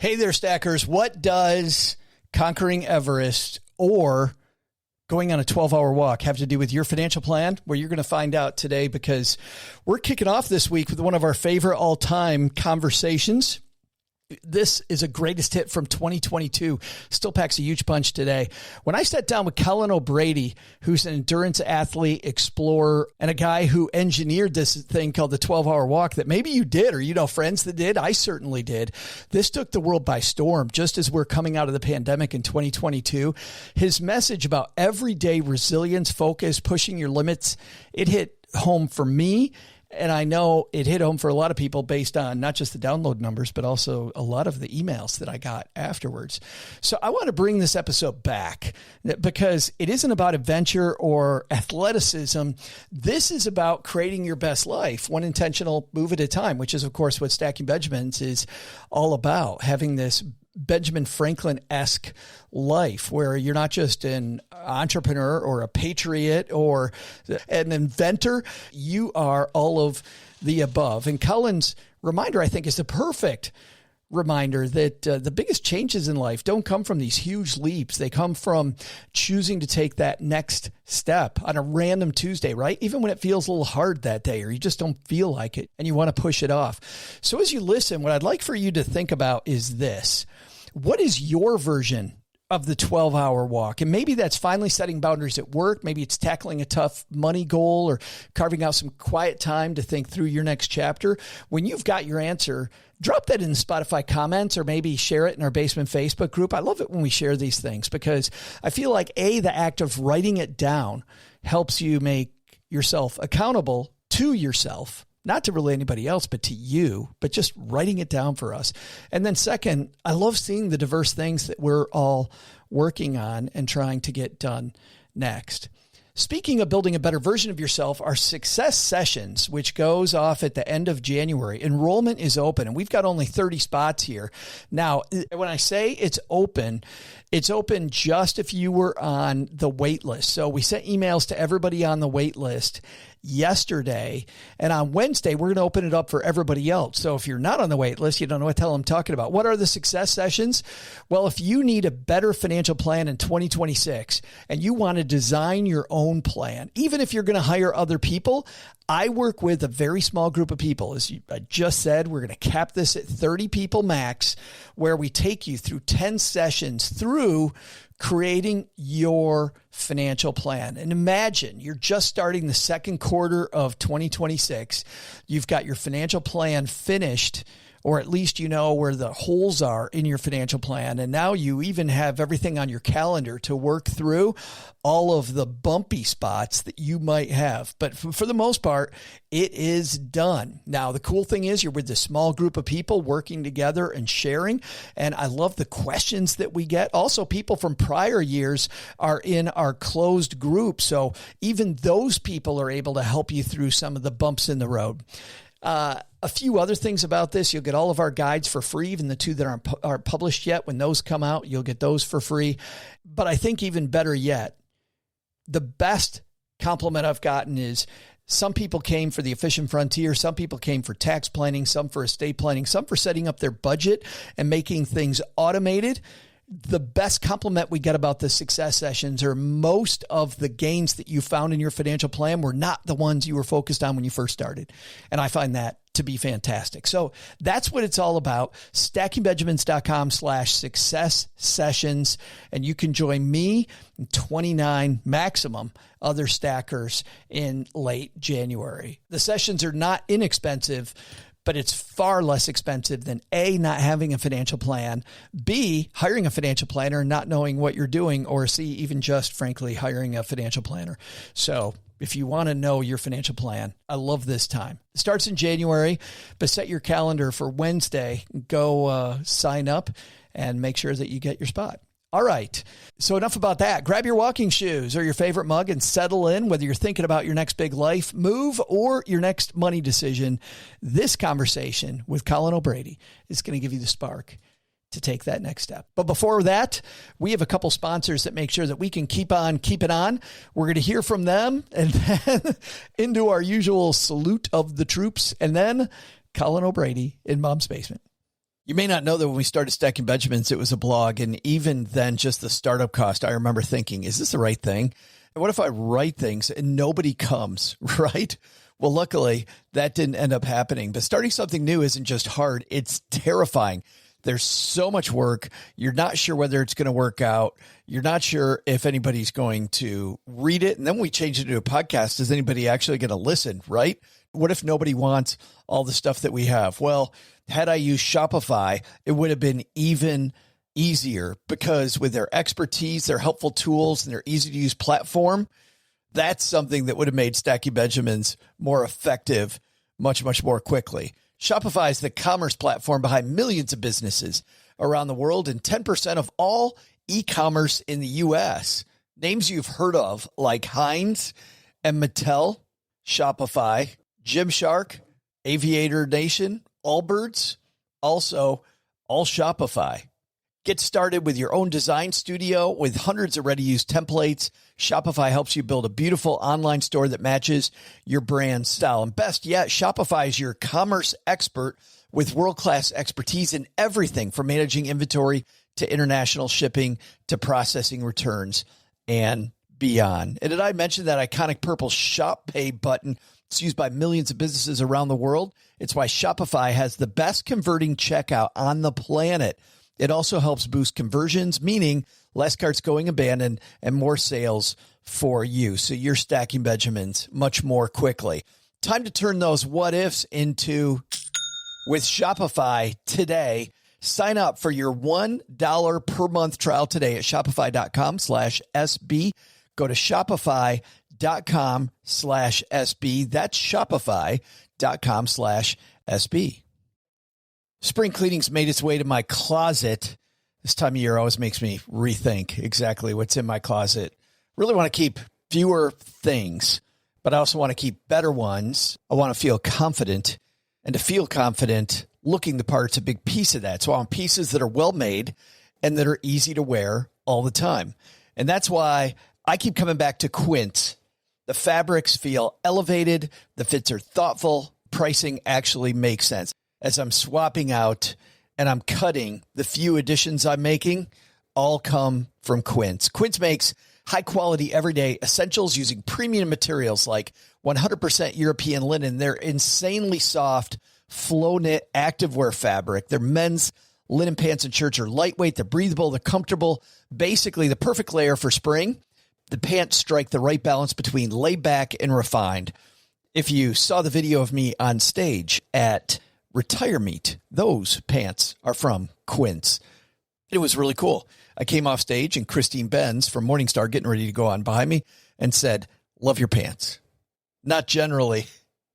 Hey there, stackers. What does conquering Everest or going on a 12-hour walk have to do with your financial plan? Well, you're going to find out today because we're kicking off this week with one of our favorite all-time conversations. This is a greatest hit from 2022. Still packs a huge punch today. When I sat down with Colin O'Brady, who's an endurance athlete, explorer, and a guy who engineered this thing called the 12-hour walk that maybe you did or you know friends that did. I certainly did. This took the world by storm just as we're coming out of the pandemic in 2022. His message about everyday resilience, focus, pushing your limits, it hit home for me. And I know it hit home for a lot of people based on not just the download numbers, but also a lot of the emails that I got afterwards. So I want to bring this episode back because it isn't about adventure or athleticism. This is about creating your best life, one intentional move at a time, which is, of course, what Stacking Benjamins is all about, having this Benjamin Franklin-esque life where you're not just an entrepreneur or a patriot or an inventor. You are all of the above. And Colin's reminder, I think, is the perfect reminder that the biggest changes in life don't come from these huge leaps. They come from choosing to take that next step on a random Tuesday, right? Even when it feels a little hard that day or you just don't feel like it and you want to push it off. So as you listen, what I'd like for you to think about is this. What is your version of the 12-hour walk? And maybe that's finally setting boundaries at work. Maybe it's tackling a tough money goal or carving out some quiet time to think through your next chapter. When you've got your answer, drop that in the Spotify comments or maybe share it in our Basement Facebook group. I love it when we share these things because I feel like the act of writing it down helps you make yourself accountable to yourself. Not to really anybody else, but to you, but just writing it down for us. And then second, I love seeing the diverse things that we're all working on and trying to get done next. Speaking of building a better version of yourself, our Success Sessions, which goes off at the end of January, enrollment is open and we've got only 30 spots here. Now, when I say it's open just if you were on the wait list. So we sent emails to everybody on the wait list yesterday. And on Wednesday, we're going to open it up for everybody else. So if you're not on the wait list, you don't know what the hell I'm talking about. What are the Success Sessions? Well, if you need a better financial plan in 2026 and you want to design your own plan, even if you're going to hire other people, I work with a very small group of people. As I just said, we're going to cap this at 30 people max, where we take you through 10 sessions through creating your financial plan. And imagine you're just starting the second quarter of 2026. You've got your financial plan finished, or at least you know where the holes are in your financial plan. And now you even have everything on your calendar to work through all of the bumpy spots that you might have. But for the most part, it is done. Now, the cool thing is you're with this small group of people working together and sharing. And I love the questions that we get. Also, people from prior years are in our closed group. So even those people are able to help you through some of the bumps in the road. A few other things about this. You'll get all of our guides for free, even the two that aren't published yet. When those come out, you'll get those for free. But I think even better yet, the best compliment I've gotten is some people came for the efficient frontier. Some people came for tax planning, some for estate planning, some for setting up their budget and making things automated. The best compliment we get about the Success Sessions are most of the gains that you found in your financial plan were not the ones you were focused on when you first started. And I find that to be fantastic. So that's what it's all about. StackingBenjamins.com/success sessions. And you can join me and 29 maximum other stackers in late January. The sessions are not inexpensive, but it's far less expensive than A, not having a financial plan, B, hiring a financial planner and not knowing what you're doing, or C, even just frankly hiring a financial planner. So if you want to know your financial plan, I love this time. It starts in January, but set your calendar for Wednesday. Go sign up and make sure that you get your spot. All right. So enough about that. Grab your walking shoes or your favorite mug and settle in, whether you're thinking about your next big life move or your next money decision. This conversation with Colin O'Brady is going to give you the spark to take that next step. But before that, we have a couple sponsors that make sure that we can keep on keeping on. We're going to hear from them and then into our usual salute of the troops and then Colin O'Brady in Mom's Basement. You may not know that when we started Stacking Benjamins, it was a blog. And even then, just the startup cost, I remember thinking, is this the right thing? And what if I write things and nobody comes, right? Well, luckily, that didn't end up happening. But starting something new isn't just hard. It's terrifying. There's so much work. You're not sure whether it's going to work out. You're not sure if anybody's going to read it. And then we change it to a podcast. Is anybody actually going to listen, right? What if nobody wants all the stuff that we have? Well, had I used Shopify, it would have been even easier because with their expertise, their helpful tools, and their easy-to-use platform, that's something that would have made Stacking Benjamins more effective much, much more quickly. Shopify is the commerce platform behind millions of businesses around the world and 10% of all e-commerce in the U.S. Names you've heard of like Heinz and Mattel, Shopify, Gymshark, Aviator Nation, Allbirds, also all Shopify. Get started with your own design studio with hundreds of ready-to-use templates. Shopify helps you build a beautiful online store that matches your brand style. And best yet, Shopify is your commerce expert with world-class expertise in everything from managing inventory to international shipping to processing returns and beyond. And did I mention that iconic purple Shop Pay button? It's used by millions of businesses around the world. It's why Shopify has the best converting checkout on the planet. It also helps boost conversions, meaning less carts going abandoned and more sales for you. So you're stacking Benjamins much more quickly. Time to turn those what ifs into with Shopify today. Sign up for your $1 per month trial today at shopify.com/SB. Go to shopify.com/SB. That's shopify.com/SB. Spring cleaning's made its way to my closet. This time of year always makes me rethink exactly what's in my closet. Really want to keep fewer things, but I also want to keep better ones. I want to feel confident, and to feel confident, looking the part's a big piece of that. So I want pieces that are well made and that are easy to wear all the time. And that's why I keep coming back to Quince. The fabrics feel elevated. The fits are thoughtful. Pricing actually makes sense. As I'm swapping out and I'm cutting, the few additions I'm making all come from Quince. Quince makes high-quality, everyday essentials using premium materials like 100% European linen. They're insanely soft, flow-knit activewear fabric. Their men's linen pants and shirts are lightweight, they're breathable, they're comfortable. Basically, the perfect layer for spring. The pants strike the right balance between laid back and refined. If you saw the video of me on stage at Retire Meet, those pants are from Quince. It was really cool. I came off stage and Christine Benz from Morningstar getting ready to go on behind me and said, "Love your pants." Not generally.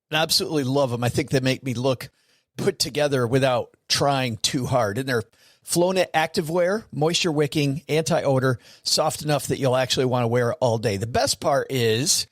I absolutely love them. I think they make me look put together without trying too hard. And they're flow-knit activewear, moisture wicking, anti-odor, soft enough that you'll actually want to wear it all day. The best part is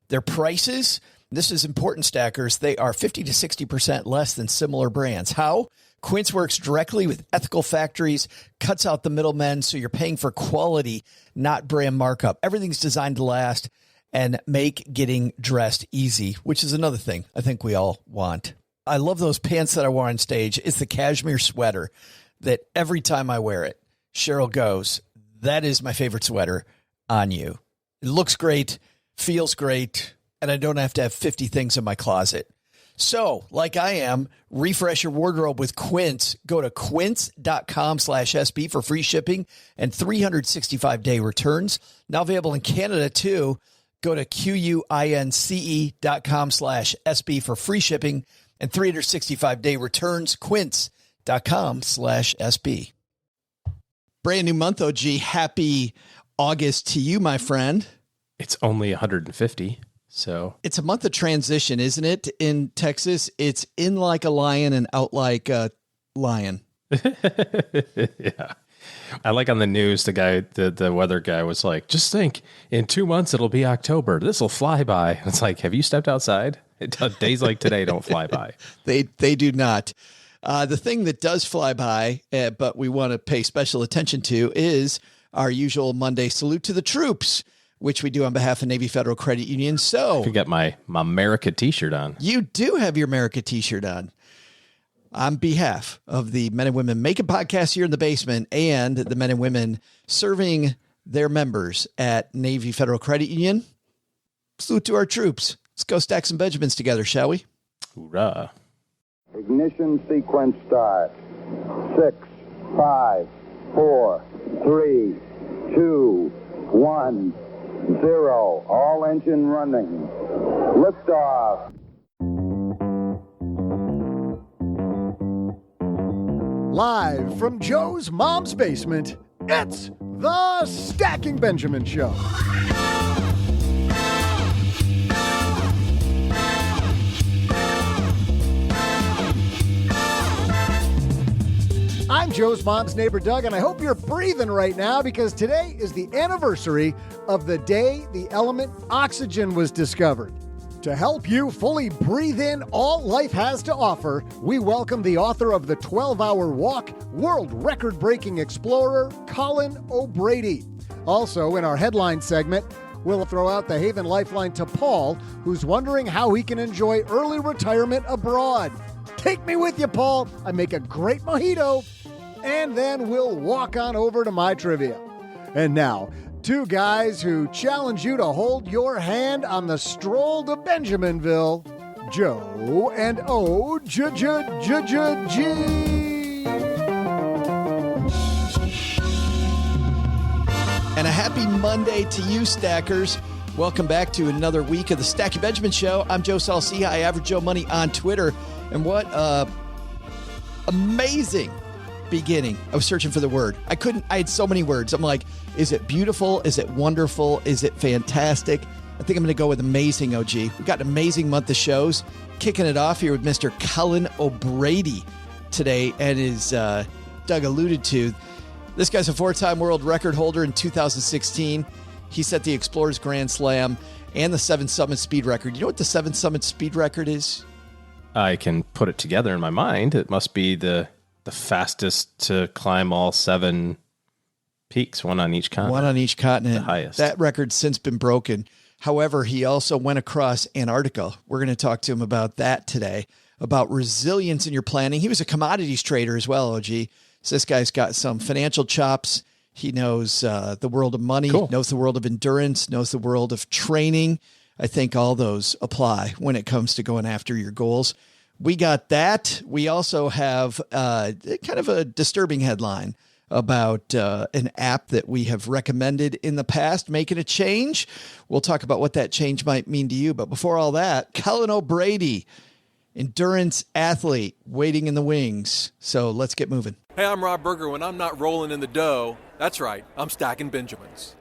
their prices. This is important, stackers. They are 50 to 60% less than similar brands. How? Quince works directly with ethical factories, cuts out the middlemen, so you're paying for quality, not brand markup. Everything's designed to last and make getting dressed easy, which is another thing I think we all want. I love those pants that I wore on stage. It's the cashmere sweater that every time I wear it, Cheryl goes, "That is my favorite sweater on you." It looks great, feels great, and I don't have to have 50 things in my closet. So, like I am, refresh your wardrobe with Quince. Go to quince.com/SB for free shipping and 365-day returns. Now available in Canada, too. Go to QUINCE.com/SB for free shipping and 365-day returns. Quince.com/SB. Brand new month, OG. Happy August to you, my friend. It's only 150. So it's a month of transition, isn't it? In Texas, it's in like a lion and out like a lion. Yeah. I like on the news, the guy, the weather guy was like, just think in 2 months, it'll be October. This will fly by. It's like, have you stepped outside? Days like today don't fly by. They do not. The thing that does fly by, but we want to pay special attention to is our usual Monday salute to the troops, which we do on behalf of Navy Federal Credit Union. So I could get my America t-shirt on. You do have your America t-shirt on. on behalf of the Men and Women Making Podcasts here in the basement and the men and women serving their members at Navy Federal Credit Union, salute to our troops. Let's go stack some Benjamins together, shall we? Hoorah. Ignition sequence start. 6, 5, 4, 3, 2, 1, 0. All engine running. Liftoff. Live from Joe's mom's basement, it's the Stacking Benjamin Show. I'm Joe's mom's neighbor, Doug, and I hope you're breathing right now because today is the anniversary of the day the element oxygen was discovered. To help you fully breathe in all life has to offer, we welcome the author of the 12-Hour Walk, world record-breaking explorer, Colin O'Brady. Also, in our headline segment, we'll throw out the Haven Lifeline to Paul, who's wondering how he can enjoy early retirement abroad. Take me with you, Paul. I make a great mojito. And then we'll walk on over to my trivia. And now, two guys who challenge you to hold your hand on the stroll to Benjaminville, Joe and OG. And a happy Monday to you, Stackers. Welcome back to another week of the Stacking Benjamin Show. I'm Joe Saul-Sehy, Average Joe Money on Twitter. And what amazing beginning. I was searching for the word. I had so many words. I'm like, is it beautiful? Is it wonderful? Is it fantastic? I think I'm going to go with amazing, OG. We've got an amazing month of shows. Kicking it off here with Mr. Colin O'Brady today. And as Doug alluded to, this guy's a four-time world record holder in 2016. He set the Explorers Grand Slam and the 7 Summit speed record. You know what the 7 Summit speed record is? I can put it together in my mind. It must be the fastest to climb all 7 peaks, one on each continent. One on each continent. The highest. That record's since been broken. However, he also went across Antarctica. We're going to talk to him about that today, about resilience in your planning. He was a commodities trader as well, OG. So this guy's got some financial chops. He knows the world of money, knows the world of endurance, knows the world of training. I think all those apply when it comes to going after your goals. We got that. We also have kind of a disturbing headline about an app that we have recommended in the past, making a change. We'll talk about what that change might mean to you. But before all that, Colin O'Brady, endurance athlete, waiting in the wings. So let's get moving. Hey, I'm Rob Berger. When I'm not rolling in the dough, that's right, I'm stacking Benjamins.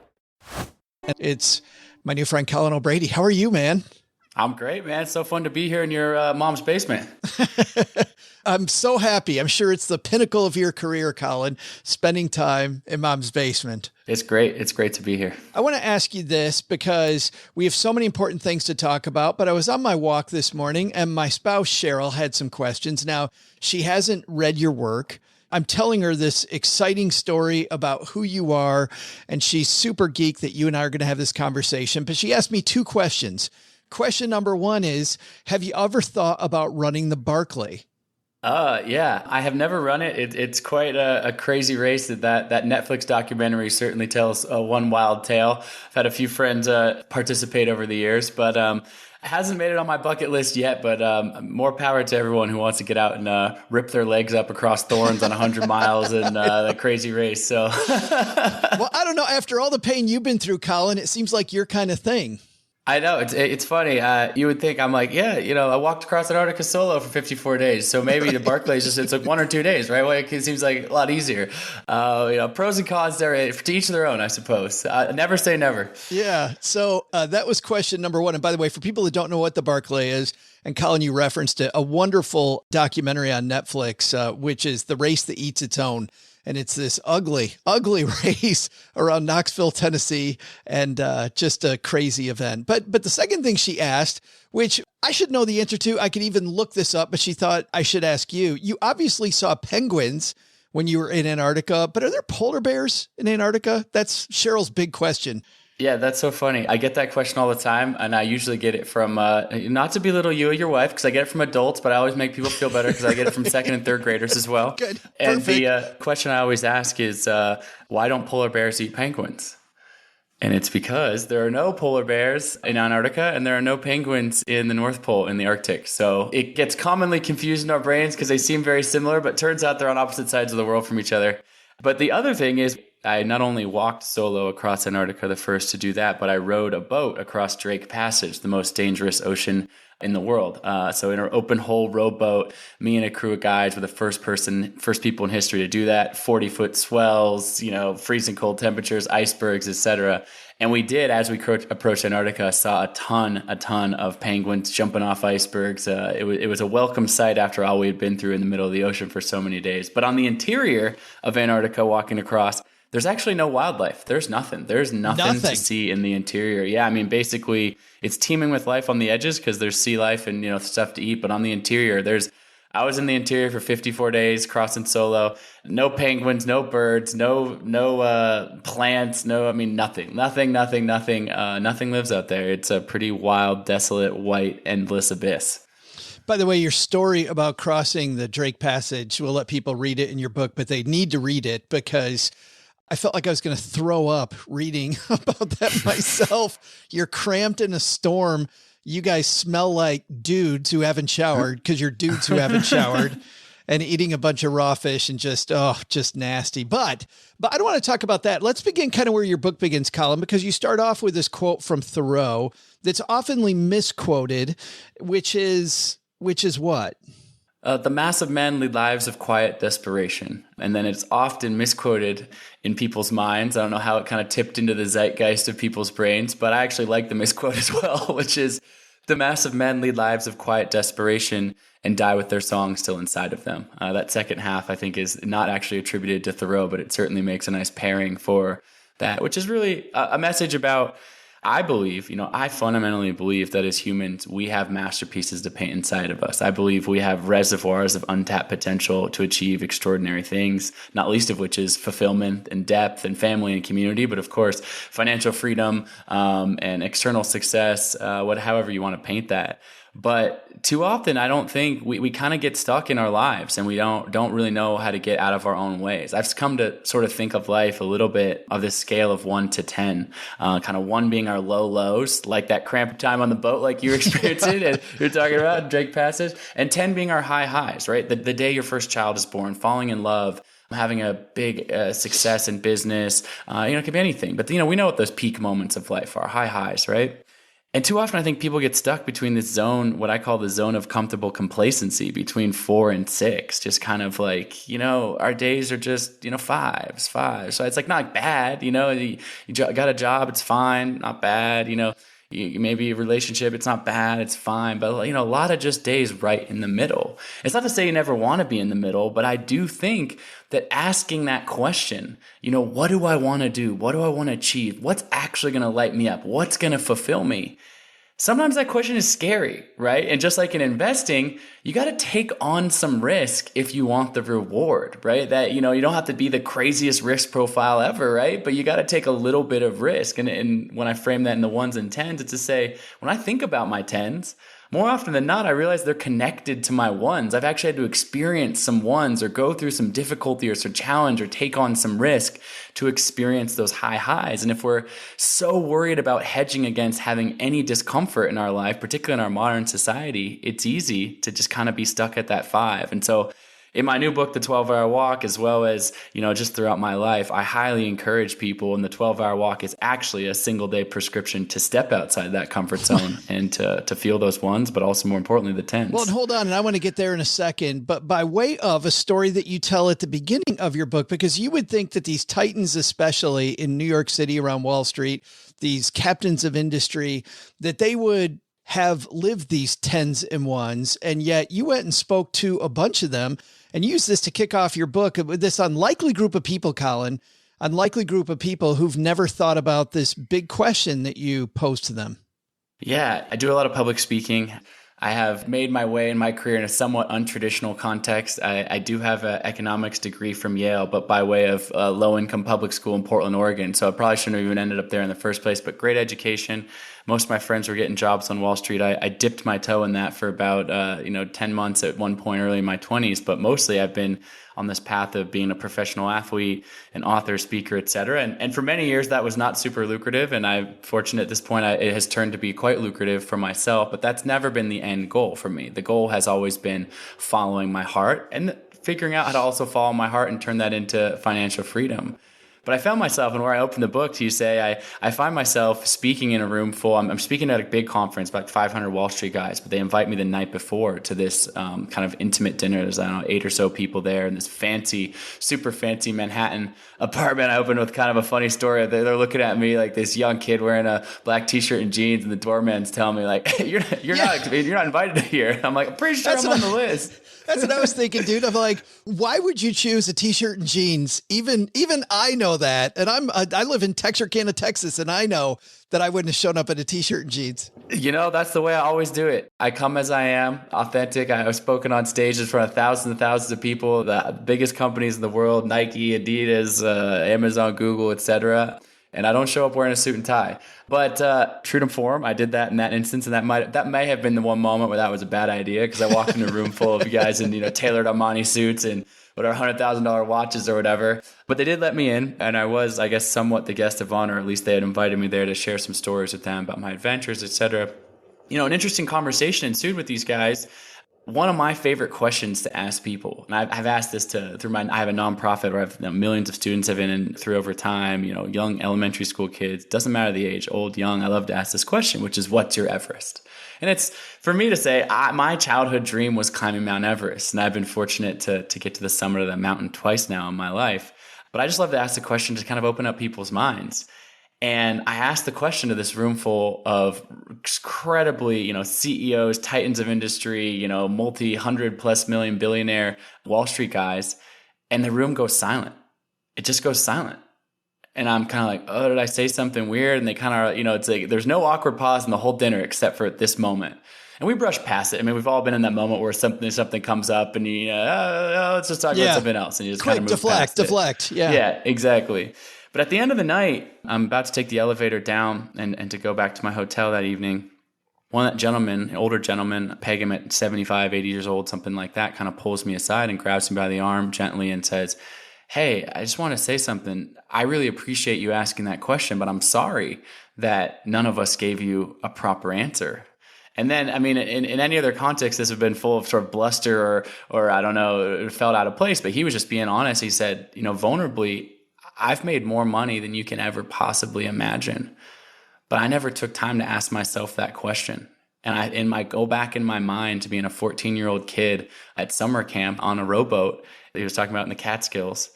It's my new friend, Colin O'Brady. How are you, man? I'm great, man. It's so fun to be here in your mom's basement. I'm so happy. I'm sure it's the pinnacle of your career, Colin, spending time in mom's basement. It's great. It's great to be here. I want to ask you this because we have so many important things to talk about, but I was on my walk this morning and my spouse, Cheryl, had some questions. Now, she hasn't read your work. I'm telling her this exciting story about who you are, and she's super geeked that you and I are going to have this conversation, but she asked me 2 questions. Question number 1 is, have you ever thought about running the Barkley? Yeah, I have never run it. It's quite a crazy race. That Netflix documentary certainly tells one wild tale. I've had a few friends participate over the years, but it hasn't made it on my bucket list yet. But more power to everyone who wants to get out and rip their legs up across thorns on 100 miles in that crazy race. So, well, I don't know. After all the pain you've been through, Colin, it seems like your kind of thing. I know it's funny. You would think I'm like, yeah, I walked across Antarctica solo for 54 days. So maybe the Barkley is it's like 1 or 2 days, right? Well, it seems like a lot easier. Pros and cons there to each their own, I suppose. Never say never. Yeah. So that was question number 1. And by the way, for people that don't know what the Barkley is, and Colin, you referenced it, a wonderful documentary on Netflix, which is The Race That Eats Its Own. And it's this ugly, ugly race around Knoxville, Tennessee, and just a crazy event. But the second thing she asked, which I should know the answer to, I could even look this up, but she thought I should ask you. You obviously saw penguins when you were in Antarctica, but are there polar bears in Antarctica? That's Cheryl's big question. Yeah, that's so funny. I get that question all the time, and I usually get it from, not to belittle you or your wife, because I get it from adults, but I always make people feel better because I get it from second and third graders as well. Good. And Perfect. the question I always ask is, why don't polar bears eat penguins? And it's because there are no polar bears in Antarctica and there are no penguins in the North Pole in the Arctic. So it gets commonly confused in our brains because they seem very similar, but turns out they're on opposite sides of the world from each other. But the other thing is, I not only walked solo across Antarctica, the first to do that, but I rowed a boat across Drake Passage, the most dangerous ocean in the world. So in our open hull rowboat, me and a crew of guys were the first people in history to do that. 40-foot swells, freezing cold temperatures, icebergs, etc. And we did, as we approached Antarctica, saw a ton of penguins jumping off icebergs. It was a welcome sight after all we had been through in the middle of the ocean for so many days. But on the interior of Antarctica, walking across, there's actually no wildlife. There's nothing. There's nothing to see in the interior. Yeah, I mean, basically, it's teeming with life on the edges because there's sea life and stuff to eat. But on the interior, I was in the interior for 54 days, crossing solo. No penguins, no birds, no plants, nothing. Nothing lives out there. It's a pretty wild, desolate, white, endless abyss. By the way, your story about crossing the Drake Passage, we'll let people read it in your book, but they need to read it because I felt like I was going to throw up reading about that myself. You're cramped in a storm. You guys smell like dudes who haven't showered because you're dudes who haven't showered and eating a bunch of raw fish and just nasty. But I don't want to talk about that. Let's begin kind of where your book begins, Colin, because you start off with this quote from Thoreau that's oftenly misquoted, which is what? The mass of men lead lives of quiet desperation. And then it's often misquoted in people's minds. I don't know how it kind of tipped into the zeitgeist of people's brains, but I actually like the misquote as well, which is, the mass of men lead lives of quiet desperation and die with their song still inside of them. That second half, I think, is not actually attributed to Thoreau, but it certainly makes a nice pairing for that, which is really a message about, I fundamentally believe that as humans, we have masterpieces to paint inside of us. I believe we have reservoirs of untapped potential to achieve extraordinary things, not least of which is fulfillment and depth and family and community, but of course, financial freedom and external success, however you want to paint that. But too often, I don't think we kind of get stuck in our lives and we don't really know how to get out of our own ways. I've come to sort of think of life a little bit of this scale of 1 to 10, kind of 1 being our low lows, like that cramped time on the boat, like you're experiencing and you're talking about Drake Passage, and 10 being our high highs, right? The day your first child is born, falling in love, having a big success in business, it could be anything. But, we know what those peak moments of life are, high highs, right? And too often, I think people get stuck between this zone, what I call the zone of comfortable complacency, between 4 and 6, just kind of like, our days are just, fives. So it's like not bad, you got a job, it's fine, not bad, you maybe a relationship, it's not bad, it's fine. But, a lot of just days right in the middle. It's not to say you never want to be in the middle, but I do think that asking that question, what do I want to do? What do I want to achieve? What's actually going to light me up? What's going to fulfill me? Sometimes that question is scary, right? And just like in investing, you got to take on some risk if you want the reward, right? That, you don't have to be the craziest risk profile ever, right? But you got to take a little bit of risk. And when I frame that in the 1s and 10s, it's to say, when I think about my 10s, more often than not, I realize they're connected to my 1s. I've actually had to experience some 1s or go through some difficulty or some challenge or take on some risk to experience those high highs. And if we're so worried about hedging against having any discomfort in our life, particularly in our modern society, it's easy to just kind of be stuck at that 5. And so in my new book, The 12-Hour Walk, as well as, just throughout my life, I highly encourage people, and the 12-hour walk is actually a single-day prescription to step outside that comfort zone and to feel those 1s, but also more importantly, the 10s. Well, and hold on, and I want to get there in a second, but by way of a story that you tell at the beginning of your book, because you would think that these titans, especially in New York City around Wall Street, these captains of industry, that they would have lived these 10s and 1s, and yet you went and spoke to a bunch of them and use this to kick off your book with this unlikely group of people, Colin, unlikely group of people who've never thought about this big question that you pose to them. Yeah, I do a lot of public speaking. I have made my way in my career in a somewhat untraditional context. I do have an economics degree from Yale, but by way of a low-income public school in Portland, Oregon. So I probably shouldn't have even ended up there in the first place, but great education. Most of my friends were getting jobs on Wall Street. I dipped my toe in that for about 10 months at one point early in my 20s, but mostly I've been on this path of being a professional athlete, an author, speaker, et cetera. And for many years, that was not super lucrative. And I'm fortunate at this point, it has turned to be quite lucrative for myself, but that's never been the end goal for me. The goal has always been following my heart and figuring out how to also follow my heart and turn that into financial freedom. But I found myself, and where I opened the book to say, I find myself speaking in a room full. I'm speaking at a big conference, about 500 Wall Street guys, but they invite me the night before to this kind of intimate dinner. There's, 8 or so people there in this fancy, super fancy Manhattan apartment. I opened with kind of a funny story. They're looking at me like this young kid wearing a black t-shirt and jeans, and the doorman's telling me like, you're not invited here. And I'm like, I'm pretty sure I'm on the list. That's what I was thinking, dude. I'm like, why would you choose a t-shirt and jeans? Even I know that. And I live in Texarkana, Texas, and I know that I wouldn't have shown up in a t-shirt and jeans. That's the way I always do it. I come as I am, authentic. I've spoken on stages in front of thousands and thousands of people, the biggest companies in the world, Nike, Adidas, Amazon, Google, etc. And I don't show up wearing a suit and tie. But true to form, I did that in that instance, and that may have been the one moment where that was a bad idea, because I walked in a room full of guys in tailored Armani suits and whatever $100,000 watches or whatever. But they did let me in, and I was, I guess, somewhat the guest of honor. At least they had invited me there to share some stories with them about my adventures, etc. An interesting conversation ensued with these guys. One of my favorite questions to ask people, and I've asked this I have a nonprofit where I have millions of students have been in through over time, young elementary school kids, doesn't matter the age, old, young. I love to ask this question, which is, what's your Everest? And it's for me to say, my childhood dream was climbing Mount Everest, and I've been fortunate to get to the summit of that mountain twice now in my life. But I just love to ask the question to kind of open up people's minds. And I asked the question to this room full of incredibly, CEOs, titans of industry, multi-100+ million billionaire Wall Street guys, and the room goes silent. It just goes silent. And I'm kind of like, oh, did I say something weird? And they kind of, it's like there's no awkward pause in the whole dinner except for this moment. And we brush past it. I mean, we've all been in that moment where something comes up and let's just talk about something else. And you just kind of move past it. Deflect. Yeah. Yeah, exactly. But at the end of the night, I'm about to take the elevator down and to go back to my hotel that evening. An older gentleman, peg him at 75, 80 years old, something like that, kind of pulls me aside and grabs me by the arm gently and says, hey, I just want to say something. I really appreciate you asking that question, but I'm sorry that none of us gave you a proper answer. And then, I mean, in any other context, this would have been full of sort of bluster or I don't know, it felt out of place, but he was just being honest. He said, vulnerably, I've made more money than you can ever possibly imagine, but I never took time to ask myself that question. And I go back in my mind to being a 14-year-old kid at summer camp on a rowboat that he was talking about in the Catskills,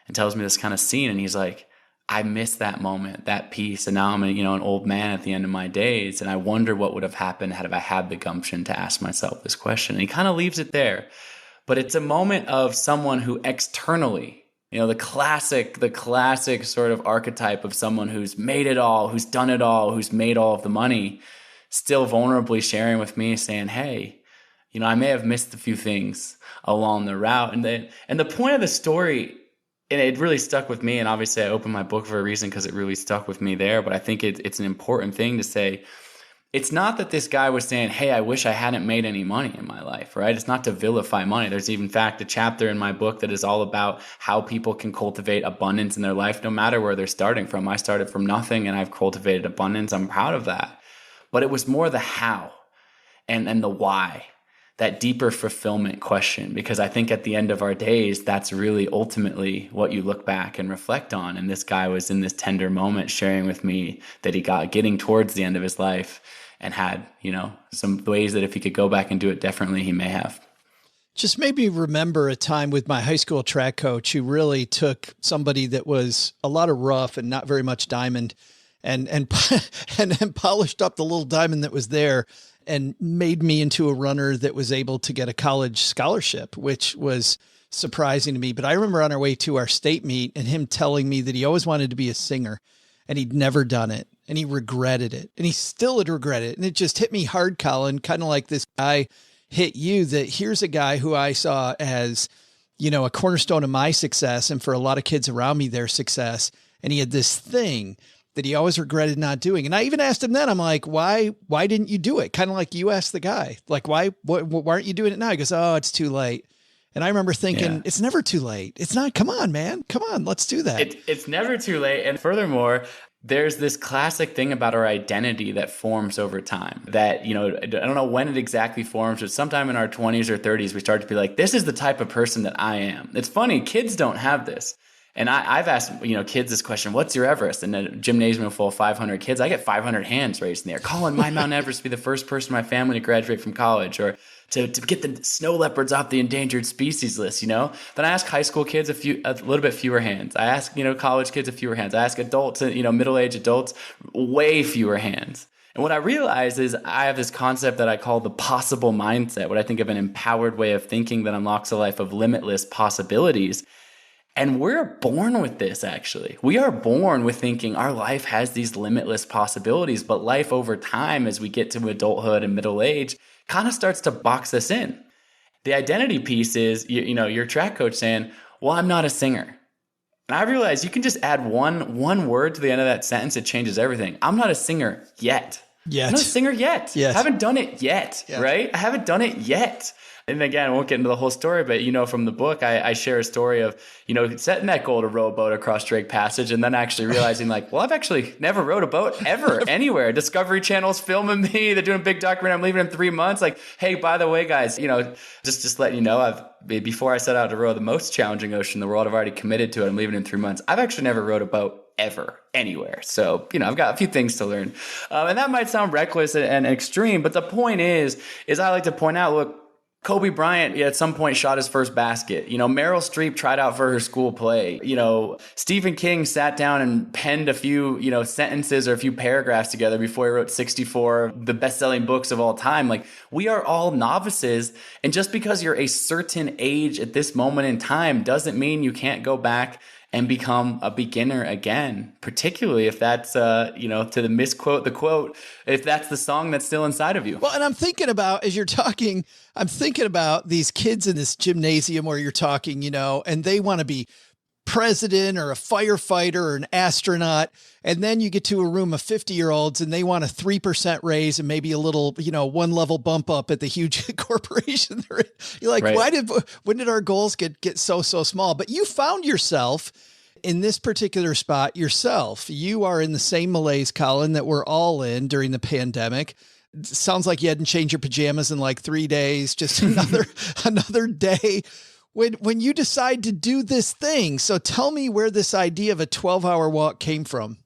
and tells me this kind of scene. And he's like, I miss that moment, that piece. And now I'm an old man at the end of my days. And I wonder what would have happened had I had the gumption to ask myself this question. And he kind of leaves it there. But it's a moment of someone who externally, the classic sort of archetype of someone who's made it all, who's done it all, who's made all of the money, still vulnerably sharing with me, saying, hey, I may have missed a few things along the route. And the point of the story, and it really stuck with me, and obviously I opened my book for a reason because it really stuck with me there, but I think it's an important thing to say. It's not that this guy was saying, hey, I wish I hadn't made any money in my life, right? It's not to vilify money. There's even, in fact, a chapter in my book that is all about how people can cultivate abundance in their life, no matter where they're starting from. I started from nothing and I've cultivated abundance. I'm proud of that. But it was more the how and the why, that deeper fulfillment question, because I think at the end of our days, that's really ultimately what you look back and reflect on. And this guy was in this tender moment sharing with me that he got getting towards the end of his life and had, some ways that if he could go back and do it differently, he may have. Just made me remember a time with my high school track coach who really took somebody that was a lot of rough and not very much diamond and polished up the little diamond that was there and made me into a runner that was able to get a college scholarship, which was surprising to me. But I remember on our way to our state meet and him telling me that he always wanted to be a singer and he'd never done it. and he regretted it, and he still would regret it. And it just hit me hard, Colin, kind of like this guy hit you, that here's a guy who I saw as, you know, a cornerstone of my success. And for a lot of kids around me, their success. And he had this thing that he always regretted not doing. And I even asked him then, I'm like, why didn't you do it? Kind of like you asked the guy, like, why aren't you doing it now? He goes, oh, it's too late. And I remember thinking, It's never too late. It's not, come on, man. Come on, let's do that. It's never too late. And furthermore, there's this classic thing about our identity that forms over time that, you know, I don't know when it exactly forms, but sometime in our 20s or 30s, we start to be like, this is the type of person that I am. It's funny. Kids don't have this. And I've asked, you know, kids this question, what's your Everest? In a gymnasium full of 500 kids, I get 500 hands raised in the air. Colin, my Mount Everest be the first person in my family to graduate from college, or to get the snow leopards off the endangered species list, you know? Then I ask high school kids a little bit fewer hands. I ask, you know, college kids a fewer hands. I ask adults, you know, middle-aged adults, way fewer hands. And what I realize is I have this concept that I call the possible mindset, what I think of an empowered way of thinking that unlocks a life of limitless possibilities. And we're born with this, actually. We are born with thinking our life has these limitless possibilities, but life over time, as we get to adulthood and middle age, kind of starts to box us in. The identity piece is, you know, your track coach saying, well, I'm not a singer. And I realize you can just add one word to the end of that sentence. It changes everything. I'm not a singer yet. I'm not a singer yet. Yes. I haven't done it yet, right? I haven't done it yet. And again, I won't get into the whole story, but, you know, from the book, I share a story of, you know, setting that goal to row a boat across Drake Passage, and then actually realizing, like, well, I've actually never rowed a boat ever, anywhere. Discovery Channel's filming me. They're doing a big documentary. I'm leaving in 3 months. Like, hey, by the way, guys, you know, just letting you know, before I set out to row the most challenging ocean in the world, I've already committed to it. I'm leaving in 3 months. I've actually never rowed a boat ever, anywhere. So, you know, I've got a few things to learn. And that might sound reckless and extreme, but the point is I like to point out, look, Kobe Bryant at some point shot his first basket. You know, Meryl Streep tried out for her school play. You know, Stephen King sat down and penned a few, you know, sentences or a few paragraphs together before he wrote 64 of the best-selling books of all time. Like, we are all novices. And just because you're a certain age at this moment in time doesn't mean you can't go back and become a beginner again, particularly if that's, you know, to misquote the quote, if that's the song that's still inside of you. Well, and I'm thinking about, as you're talking, I'm thinking about these kids in this gymnasium where you're talking, you know, and they want to be president or a firefighter or an astronaut. And then you get to a room of 50-year-olds and they want a 3% raise and maybe a little, you know, one level bump up at the huge corporation they're in. You're like, right. When did our goals get so small? But you found yourself in this particular spot yourself. You are in the same malaise, Colin, that we're all in during the pandemic. It sounds like you hadn't changed your pajamas in like 3 days, just another day. When you decide to do this thing. So tell me where this idea of a 12-hour walk came from.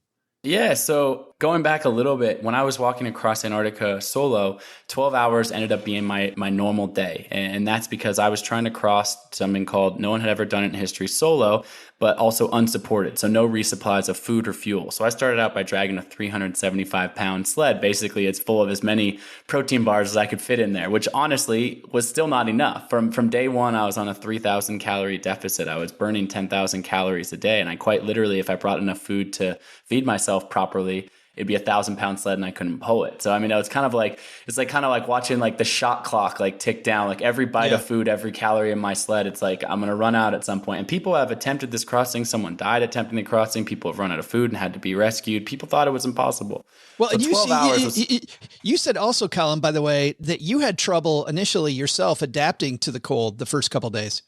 Yeah, so going back a little bit, when I was walking across Antarctica solo, 12 hours ended up being my normal day. And that's because I was trying to cross something called, no one had ever done it in history, solo, but also unsupported. So no resupplies of food or fuel. So I started out by dragging a 375-pound sled. Basically, it's full of as many protein bars as I could fit in there, which honestly was still not enough. From day one, I was on a 3,000 calorie deficit. I was burning 10,000 calories a day. And I quite literally, if I brought enough food to feed myself properly, it'd be a 1,000-pound sled and I couldn't pull it. So, I mean, it's kind of like watching like the shot clock, like tick down, like every bite of food, every calorie in my sled. It's like, I'm going to run out at some point. And people have attempted this crossing. Someone died attempting the crossing. People have run out of food and had to be rescued. People thought it was impossible. Well, so and you said also, Colin, by the way, that you had trouble initially yourself adapting to the cold the first couple of days.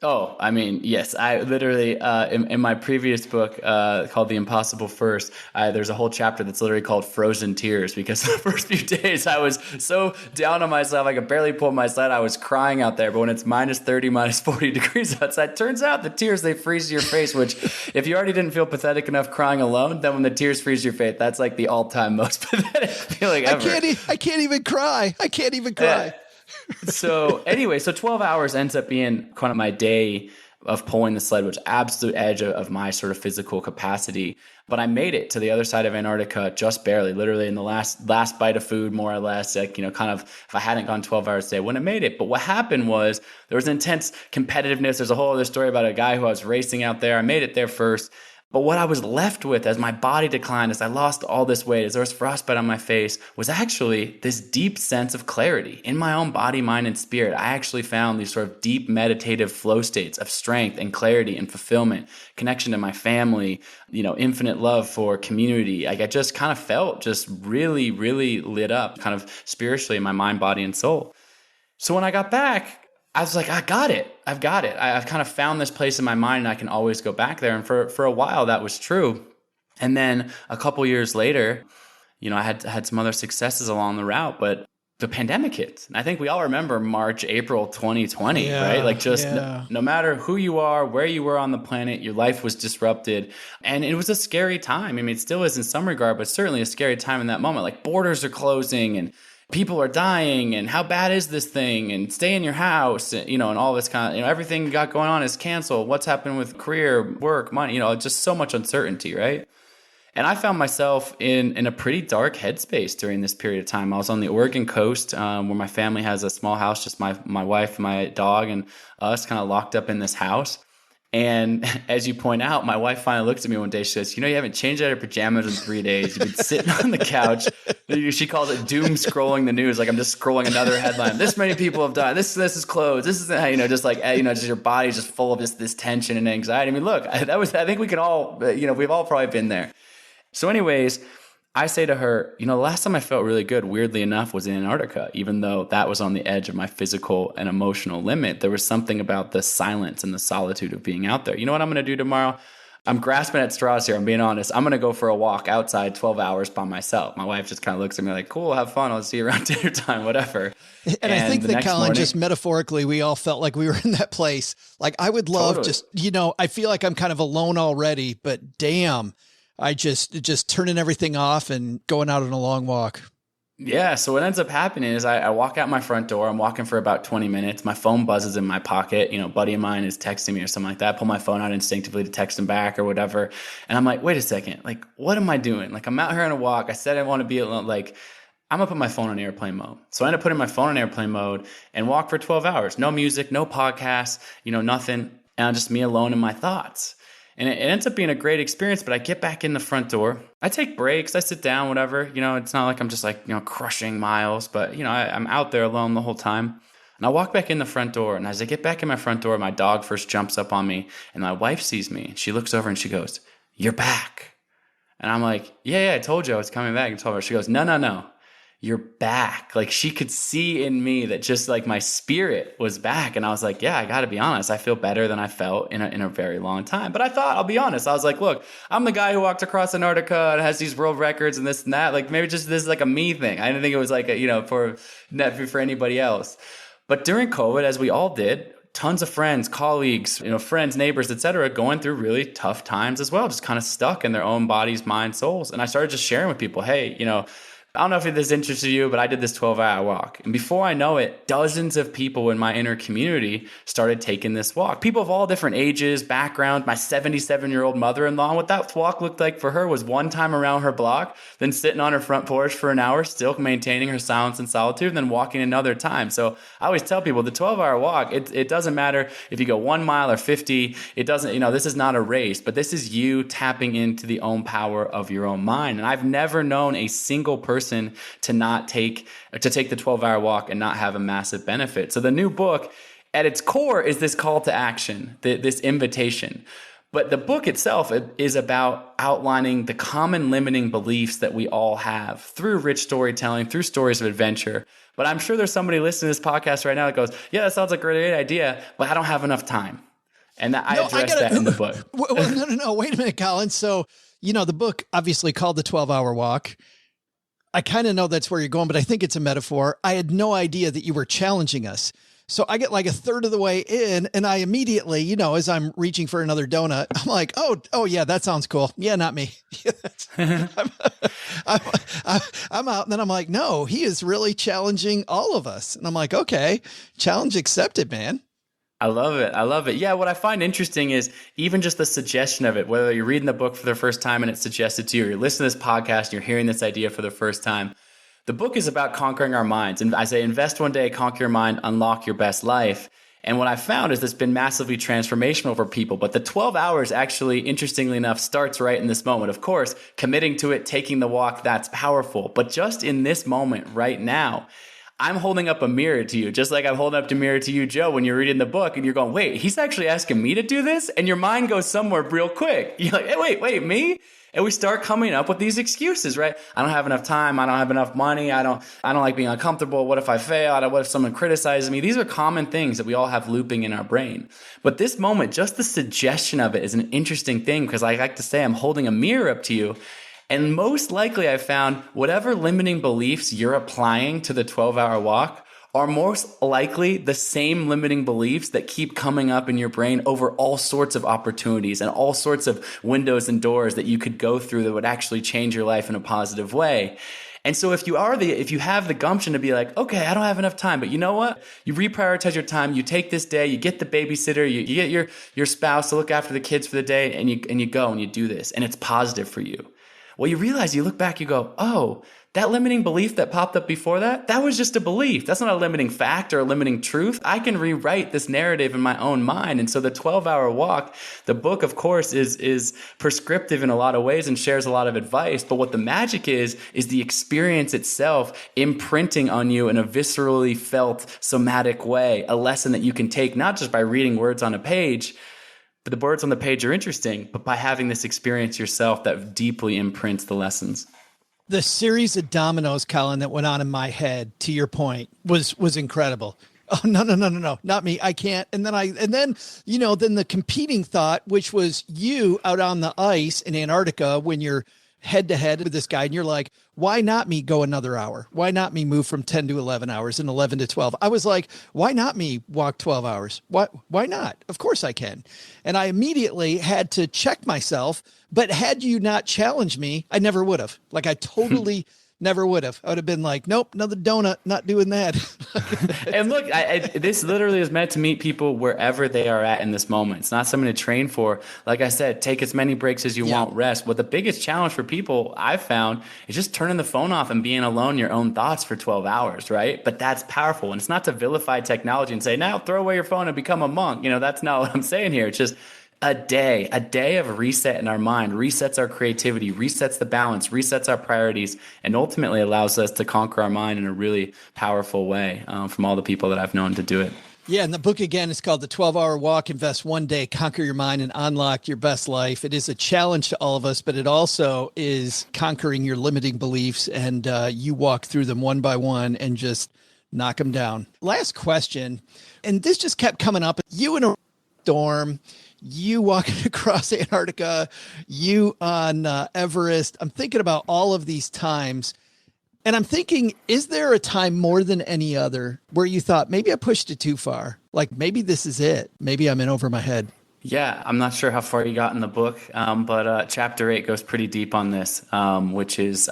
Oh, I mean, yes. I literally, in my previous book called The Impossible First, there's a whole chapter that's literally called Frozen Tears, because the first few days I was so down on myself, I could barely pull my sled. I was crying out there. But when it's minus 30, minus 40 degrees outside, turns out the tears, they freeze your face, which if you already didn't feel pathetic enough crying alone, then when the tears freeze your face, that's like the all-time most pathetic feeling ever. I can't even cry. I can't even cry. So anyway, so 12 hours ends up being kind of my day of pulling the sled, which absolute edge of my sort of physical capacity. But I made it to the other side of Antarctica just barely, literally in the last bite of food, more or less, like, you know, kind of if I hadn't gone 12 hours a day, wouldn't have made it. But what happened was there was intense competitiveness. There's a whole other story about a guy who I was racing out there. I made it there first. But what I was left with as my body declined, as I lost all this weight, as there was frostbite on my face, was actually this deep sense of clarity in my own body, mind, and spirit. I actually found these sort of deep meditative flow states of strength and clarity and fulfillment, connection to my family, infinite love for community. Like I just kind of felt just really, really lit up kind of spiritually in my mind, body, and soul. So when I got back, I was like, I got it. I've got it. I've kind of found this place in my mind and I can always go back there. And for a while that was true. And then a couple years later, I had some other successes along the route, but the pandemic hit. And I think we all remember March, April 2020, right? Like no matter who you are, where you were on the planet, your life was disrupted. And it was a scary time. I mean, it still is in some regard, but certainly a scary time in that moment. Like borders are closing and people are dying, and how bad is this thing, and stay in your house, and all this kind of, everything you got going on is canceled. What's happening with career, work, money, just so much uncertainty, right? And I found myself in a pretty dark headspace during this period of time. I was on the Oregon coast where my family has a small house, just my wife, my dog, and us kind of locked up in this house. And as you point out, my wife finally looked at me one day. She says, you haven't changed out of your pajamas in 3 days. You've been sitting on the couch. She calls it doom scrolling the news. Like I'm just scrolling another headline. This many people have died. This is closed. This is, just your body's just full of this tension and anxiety. I mean, look, I think we can all, we've all probably been there. So anyways, I say to her, the last time I felt really good, weirdly enough, was in Antarctica. Even though that was on the edge of my physical and emotional limit, there was something about the silence and the solitude of being out there. You know what I'm going to do tomorrow? I'm grasping at straws here. I'm being honest. I'm going to go for a walk outside 12 hours by myself. My wife just kind of looks at me like, cool, have fun. I'll see you around dinner time, whatever. And I think that, Colin, just metaphorically, we all felt like we were in that place. Like I would love I feel like I'm kind of alone already, but damn, I just turning everything off and going out on a long walk. Yeah. So what ends up happening is I walk out my front door. I'm walking for about 20 minutes. My phone buzzes in my pocket. A buddy of mine is texting me or something like that. I pull my phone out instinctively to text him back or whatever. And I'm like, wait a second. Like, what am I doing? Like, I'm out here on a walk. I said I want to be alone. Like, I'm going to put my phone on airplane mode. So I end up putting my phone on airplane mode and walk for 12 hours. No music, no podcasts, nothing. And just me alone in my thoughts. And it ends up being a great experience, but I get back in the front door. I take breaks. I sit down, whatever. It's not like I'm just crushing miles, but, I'm out there alone the whole time. And I walk back in the front door. And as I get back in my front door, my dog first jumps up on me. And my wife sees me. She looks over and she goes, "You're back." And I'm like, yeah, I told you I was coming back. I told her. She goes, no. You're back. Like she could see in me that just like my spirit was back. And I was like, yeah, I got to be honest. I feel better than I felt in a very long time. But I thought, I'll be honest. I was like, look, I'm the guy who walked across Antarctica and has these world records and this and that. Like maybe just this is like a me thing. I didn't think it was like for anybody else. But during COVID, as we all did, tons of friends, colleagues, friends, neighbors, etc., going through really tough times as well, just kind of stuck in their own bodies, minds, souls. And I started just sharing with people, hey, I don't know if this interested you, but I did this 12-hour walk. And before I know it, dozens of people in my inner community started taking this walk. People of all different ages, backgrounds. My 77-year-old mother-in-law, what that walk looked like for her was one time around her block, then sitting on her front porch for an hour, still maintaining her silence and solitude, and then walking another time. So I always tell people the 12-hour walk, it doesn't matter if you go 1 mile or 50. It doesn't, this is not a race, but this is you tapping into the own power of your own mind. And I've never known a single person to take the 12-hour walk and not have a massive benefit. So the new book at its core is this call to action, this invitation. But the book itself is about outlining the common limiting beliefs that we all have through rich storytelling, through stories of adventure. But I'm sure there's somebody listening to this podcast right now that goes, yeah, that sounds like a great idea, but I don't have enough time. And I address that in the book. Well, no. Wait a minute, Colin. So, the book obviously called The 12-Hour Walk. I kind of know that's where you're going, but I think it's a metaphor. I had no idea that you were challenging us. So I get like a third of the way in and I immediately, as I'm reaching for another donut, I'm like, oh yeah, that sounds cool. Yeah, not me. I'm out. And then I'm like, no, he is really challenging all of us. And I'm like, okay, challenge accepted, man. I love it. Yeah, what I find interesting is even just the suggestion of it, whether you're reading the book for the first time and it's suggested to you, or you're listening to this podcast and you're hearing this idea for the first time. The book is about conquering our minds. And I say, invest one day, conquer your mind, unlock your best life. And what I found is it's been massively transformational for people. But the 12 hours actually, interestingly enough, starts right in this moment. Of course, committing to it, taking the walk, that's powerful. But just in this moment right now, I'm holding up a mirror to you, just like I'm holding up a mirror to you, Joe, when you're reading the book and you're going, wait, he's actually asking me to do this? And your mind goes somewhere real quick. You're like, hey, wait, me? And we start coming up with these excuses, right? I don't have enough time. I don't have enough money. I don't like being uncomfortable. What if I fail? What if someone criticizes me? These are common things that we all have looping in our brain. But this moment, just the suggestion of it is an interesting thing, because I like to say I'm holding a mirror up to you. And most likely I found whatever limiting beliefs you're applying to the 12-hour walk are most likely the same limiting beliefs that keep coming up in your brain over all sorts of opportunities and all sorts of windows and doors that you could go through that would actually change your life in a positive way. And so if you have the gumption to be like, okay, I don't have enough time, but you know what? You reprioritize your time. You take this day, you get the babysitter, you get your spouse to look after the kids for the day, and you go and you do this, and it's positive for you. Well, you realize, you look back, you go, oh, that limiting belief that popped up before that was just a belief. That's not a limiting fact or a limiting truth. I can rewrite this narrative in my own mind. And so the 12-hour walk, the book, of course, is prescriptive in a lot of ways and shares a lot of advice. But what the magic is the experience itself imprinting on you in a viscerally felt somatic way, a lesson that you can take not just by reading words on a page, but the words on the page are interesting, but by having this experience yourself that deeply imprints the lessons. The series of dominoes, Colin, that went on in my head, to your point, was incredible. Oh, no, not me. I can't. And then then the competing thought, which was you out on the ice in Antarctica when you're head to head with this guy, and you're like, why not me go another hour? Why not me move from 10 to 11 hours and 11 to 12? I was like, why not me walk 12 hours? Why not? Of course I can. And I immediately had to check myself, but had you not challenged me, I never would have. Like, I totally never would have. I would have been like, nope, another donut, not doing that. And look, this literally is meant to meet people wherever they are at in this moment. It's not something to train for. Like I said, take as many breaks as you want, rest. But the biggest challenge for people I've found is just turning the phone off and being alone in your own thoughts for 12 hours, right? But that's powerful. And it's not to vilify technology and say, now throw away your phone and become a monk. That's not what I'm saying here. It's just a day of reset in our mind, resets our creativity, resets the balance, resets our priorities, and ultimately allows us to conquer our mind in a really powerful way from all the people that I've known to do it. Yeah, and the book, again, is called The 12-Hour Walk, Invest One Day, Conquer Your Mind, and Unlock Your Best Life. It is a challenge to all of us, but it also is conquering your limiting beliefs, and you walk through them one by one and just knock them down. Last question, and this just kept coming up. You in a storm, you walking across Antarctica, you on Everest. I'm thinking about all of these times, and I'm thinking, is there a time more than any other where you thought, maybe I pushed it too far? Like, maybe this is it. Maybe I'm in over my head. Yeah, I'm not sure how far you got in the book, but chapter 8 goes pretty deep on this, which is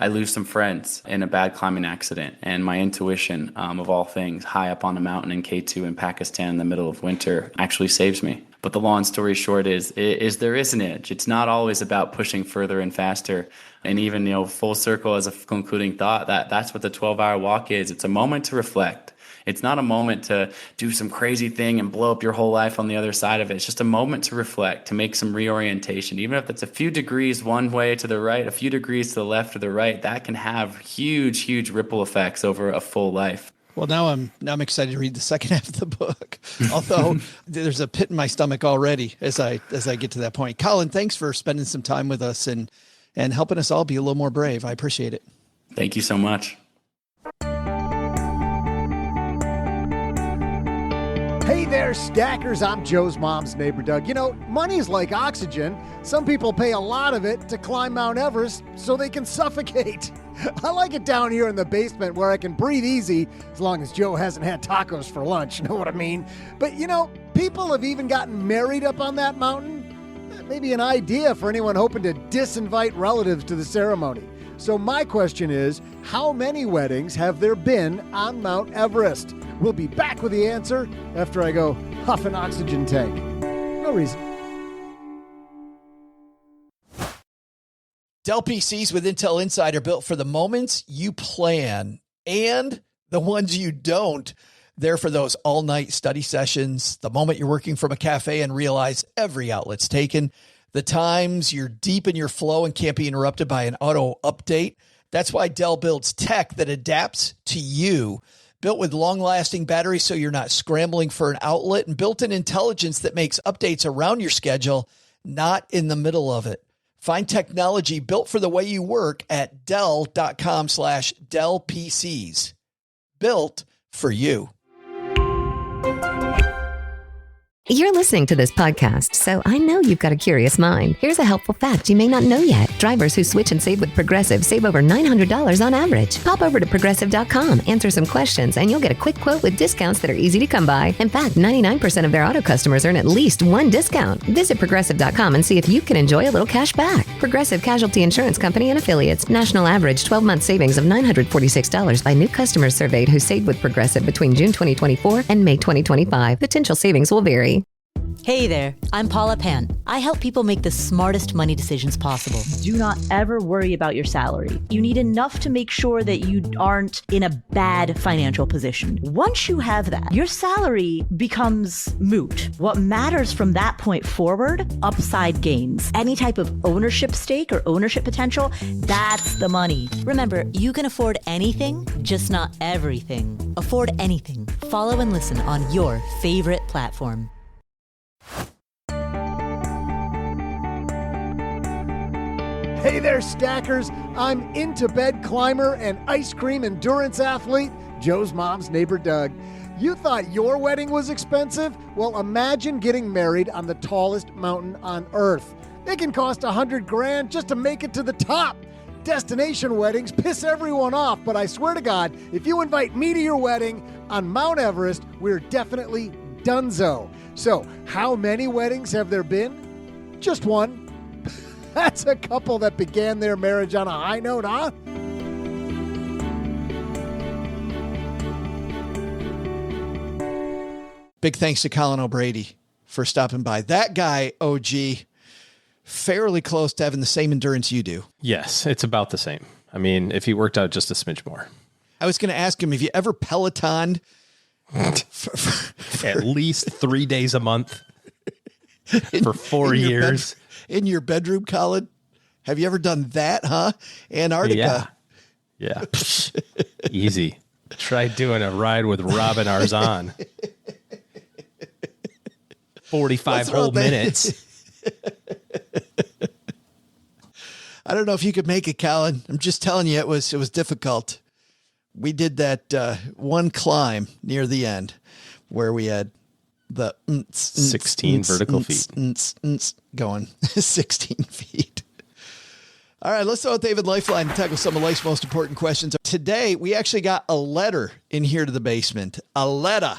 I lose some friends in a bad climbing accident, and my intuition, of all things, high up on a mountain in K2 in Pakistan in the middle of winter actually saves me. But the long story short is there is an edge. It's not always about pushing further and faster. And even, full circle as a concluding thought, that's what the 12-hour walk is. It's a moment to reflect. It's not a moment to do some crazy thing and blow up your whole life on the other side of it. It's just a moment to reflect, to make some reorientation. Even if it's a few degrees one way to the right, a few degrees to the left or the right, that can have huge, huge ripple effects over a full life. Well, now I'm excited to read the second half of the book, although there's a pit in my stomach already as I get to that point. Colin, thanks for spending some time with us and helping us all be a little more brave. I appreciate it. Thank you so much. Hey there, stackers. I'm Joe's mom's neighbor, Doug. Money's like oxygen. Some people pay a lot of it to climb Mount Everest so they can suffocate. I like it down here in the basement where I can breathe easy as long as Joe hasn't had tacos for lunch. Know what I mean? But, people have even gotten married up on that mountain. Maybe an idea for anyone hoping to disinvite relatives to the ceremony. So my question is, how many weddings have there been on Mount Everest? We'll be back with the answer after I go huff an oxygen tank. No reason. Dell PCs with Intel Inside are built for the moments you plan and the ones you don't. There for those all-night study sessions, the moment you're working from a cafe and realize every outlet's taken, the times you're deep in your flow and can't be interrupted by an auto update. That's why Dell builds tech that adapts to you. Built with long-lasting batteries so you're not scrambling for an outlet, and built-in intelligence that makes updates around your schedule, not in the middle of it. Find technology built for the way you work at Dell.com/Dell PCs. Built for you. You're listening to this podcast, so I know you've got a curious mind. Here's a helpful fact you may not know yet. Drivers who switch and save with Progressive save over $900 on average. Pop over to Progressive.com, answer some questions, and you'll get a quick quote with discounts that are easy to come by. In fact, 99% of their auto customers earn at least one discount. Visit Progressive.com and see if you can enjoy a little cash back. Progressive Casualty Insurance Company and Affiliates. National average 12-month savings of $946 by new customers surveyed who saved with Progressive between June 2024 and May 2025. Potential savings will vary. Hey there, I'm Paula Pan. I help people make the smartest money decisions possible. Do not ever worry about your salary. You need enough to make sure that you aren't in a bad financial position. Once you have that, your salary becomes moot. What matters from that point forward, upside gains. Any type of ownership stake or ownership potential, that's the money. Remember, you can afford anything, just not everything. Afford anything. Follow and listen on your favorite platform. Hey there, stackers. I'm into bed climber and ice cream endurance athlete, Joe's mom's neighbor, Doug. You thought your wedding was expensive? Well, imagine getting married on the tallest mountain on earth. It can cost $100,000 just to make it to the top. Destination weddings piss everyone off, but I swear to God, if you invite me to your wedding on Mount Everest, we're definitely donezo. So, how many weddings have there been? Just one. That's a couple that began their marriage on a high note, huh? Big thanks to Colin O'Brady for stopping by. That guy, OG, fairly close to having the same endurance you do. Yes, it's about the same. I mean, if he worked out just a smidge more. I was going to ask him, have you ever Pelotoned? At least 3 days a month for 4 years. In your bedroom, Colin? Have you ever done that, huh? Antarctica. Yeah. Easy. Try doing a ride with Robin Arzon. 45 whole minutes. I don't know if you could make it, Colin. I'm just telling you, it was difficult. We did that one climb near the end where we had the 16 vertical feet going 16 feet. All right, let's throw out David Lifeline and tackle some of life's most important questions. Today, we actually got a letter in here to the basement. A letter.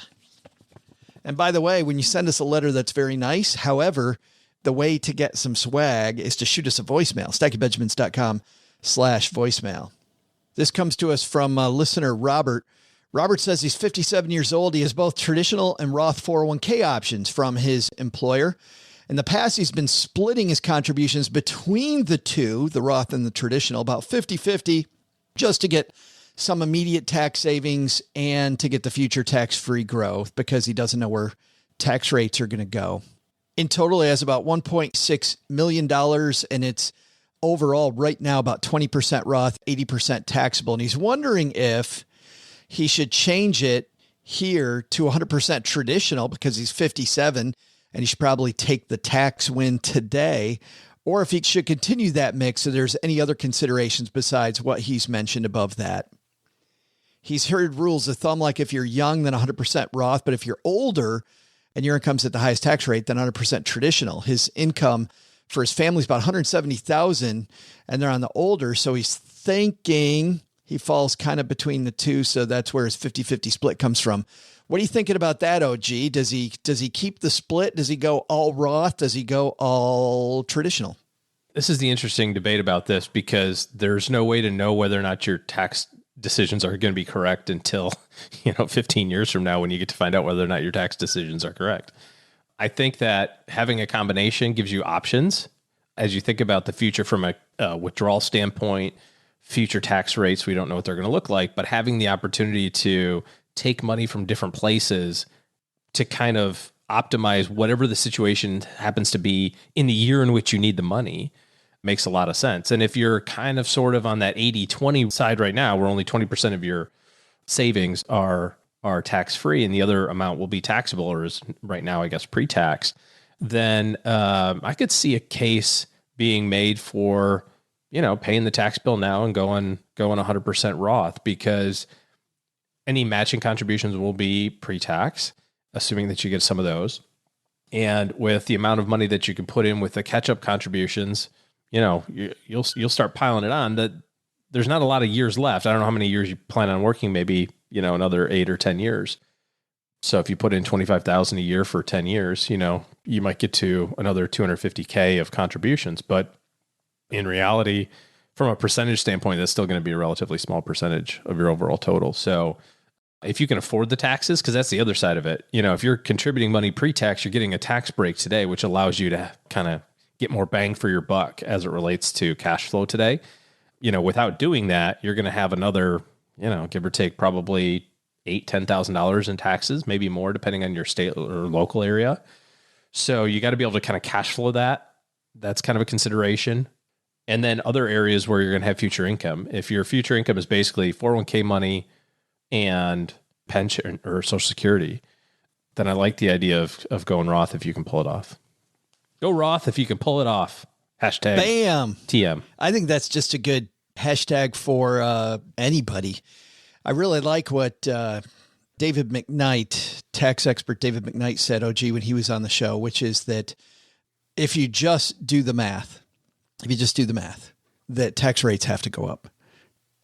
And by the way, when you send us a letter, that's very nice. However, the way to get some swag is to shoot us a voicemail. StackyBenjamins.com/voicemail. This comes to us from listener Robert. Robert says he's 57 years old. He has both traditional and Roth 401k options from his employer. In the past, he's been splitting his contributions between the two, the Roth and the traditional, about 50-50, just to get some immediate tax savings and to get the future tax-free growth because he doesn't know where tax rates are going to go. In total, he has about $1.6 million, and it's overall right now about 20% Roth, 80% taxable. And he's wondering if he should change it here to 100% traditional because he's 57 and he should probably take the tax win today, or if he should continue that mix. So there's any other considerations besides what he's mentioned above that. He's heard rules of thumb, like if you're young, then 100% Roth, but if you're older and your income's at the highest tax rate, then 100% traditional. His income for his family is about $170,000 and they're on the older. So he's thinking he falls kind of between the two. So that's where his 50-50 split comes from. What are you thinking about that, OG? Does he keep the split? Does he go all Roth? Does he go all traditional? This is the interesting debate about this because there's no way to know whether or not your tax decisions are going to be correct until, 15 years from now when you get to find out whether or not your tax decisions are correct. I think that having a combination gives you options as you think about the future from a withdrawal standpoint, future tax rates. We don't know what they're going to look like, but having the opportunity to take money from different places to kind of optimize whatever the situation happens to be in the year in which you need the money makes a lot of sense. And if you're kind of sort of on that 80-20 side right now, where only 20% of your savings are tax-free and the other amount will be taxable, or is right now, I guess, pre-tax, then I could see a case being made for, paying the tax bill now and going 100% Roth, because any matching contributions will be pre-tax, assuming that you get some of those. And with the amount of money that you can put in with the catch-up contributions, you'll start piling it on. That there's not a lot of years left. I don't know how many years you plan on working, maybe, another 8 or 10 years. So if you put in $25,000 a year for 10 years, you might get to another $250K of contributions. But in reality, from a percentage standpoint, that's still going to be a relatively small percentage of your overall total. So if you can afford the taxes, because that's the other side of it, if you're contributing money pre-tax, you're getting a tax break today, which allows you to kind of get more bang for your buck as it relates to cash flow today. Without doing that, you're going to have another, give or take probably $8,000-$10,000 in taxes, maybe more, depending on your state or local area. So you got to be able to kind of cash flow that. That's kind of a consideration. And then other areas where you're going to have future income. If your future income is basically 401k money and pension or Social Security, then I like the idea of going Roth if you can pull it off. Go Roth if you can pull it off. Hashtag Bam. TM. I think that's just a good hashtag for anybody. I really like what David McKnight, tax expert David McKnight, said, OG, when he was on the show, which is that if you just do the math, that tax rates have to go up.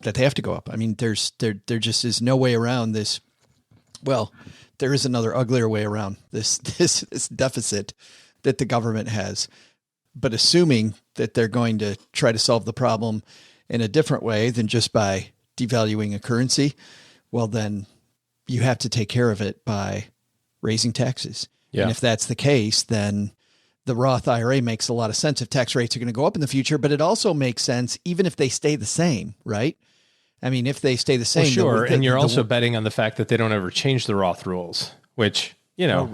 That they have to go up. I mean, there just is no way around this. Well, there is another uglier way around this deficit that the government has. But assuming that they're going to try to solve the problem in a different way than just by devaluing a currency, well, then you have to take care of it by raising taxes. Yeah. And if that's the case, then the Roth IRA makes a lot of sense if tax rates are going to go up in the future, but it also makes sense even if they stay the same, right? I mean, if they stay the same. Well, sure. And you're also betting on the fact that they don't ever change the Roth rules, which, yeah.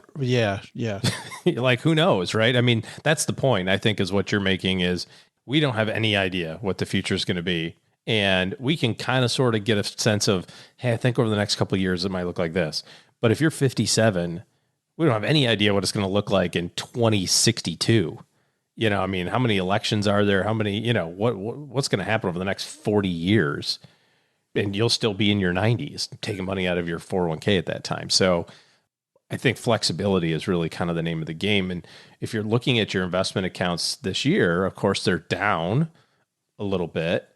like, who knows, right? I mean, that's the point, I think, is what you're making is we don't have any idea what the future is going to be. And we can kind of sort of get a sense of, hey, I think over the next couple of years, it might look like this. But if you're 57, we don't have any idea what it's going to look like in 2062. I mean, how many elections are there? How many, what's going to happen over the next 40 years? And you'll still be in your 90s taking money out of your 401k at that time. So I think flexibility is really kind of the name of the game. And if you're looking at your investment accounts this year, of course, they're down a little bit.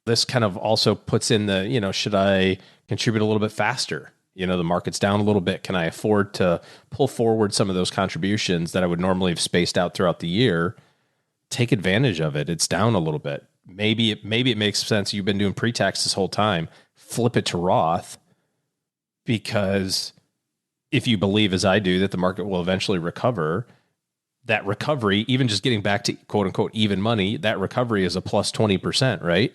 This kind of also puts in the, should I contribute a little bit faster? The market's down a little bit. Can I afford to pull forward some of those contributions that I would normally have spaced out throughout the year? Take advantage of it. It's down a little bit. Maybe it makes sense. You've been doing pre-tax this whole time. Flip it to Roth, because if you believe, as I do, that the market will eventually recover, that recovery, even just getting back to quote unquote even money, that recovery is a plus 20%, right?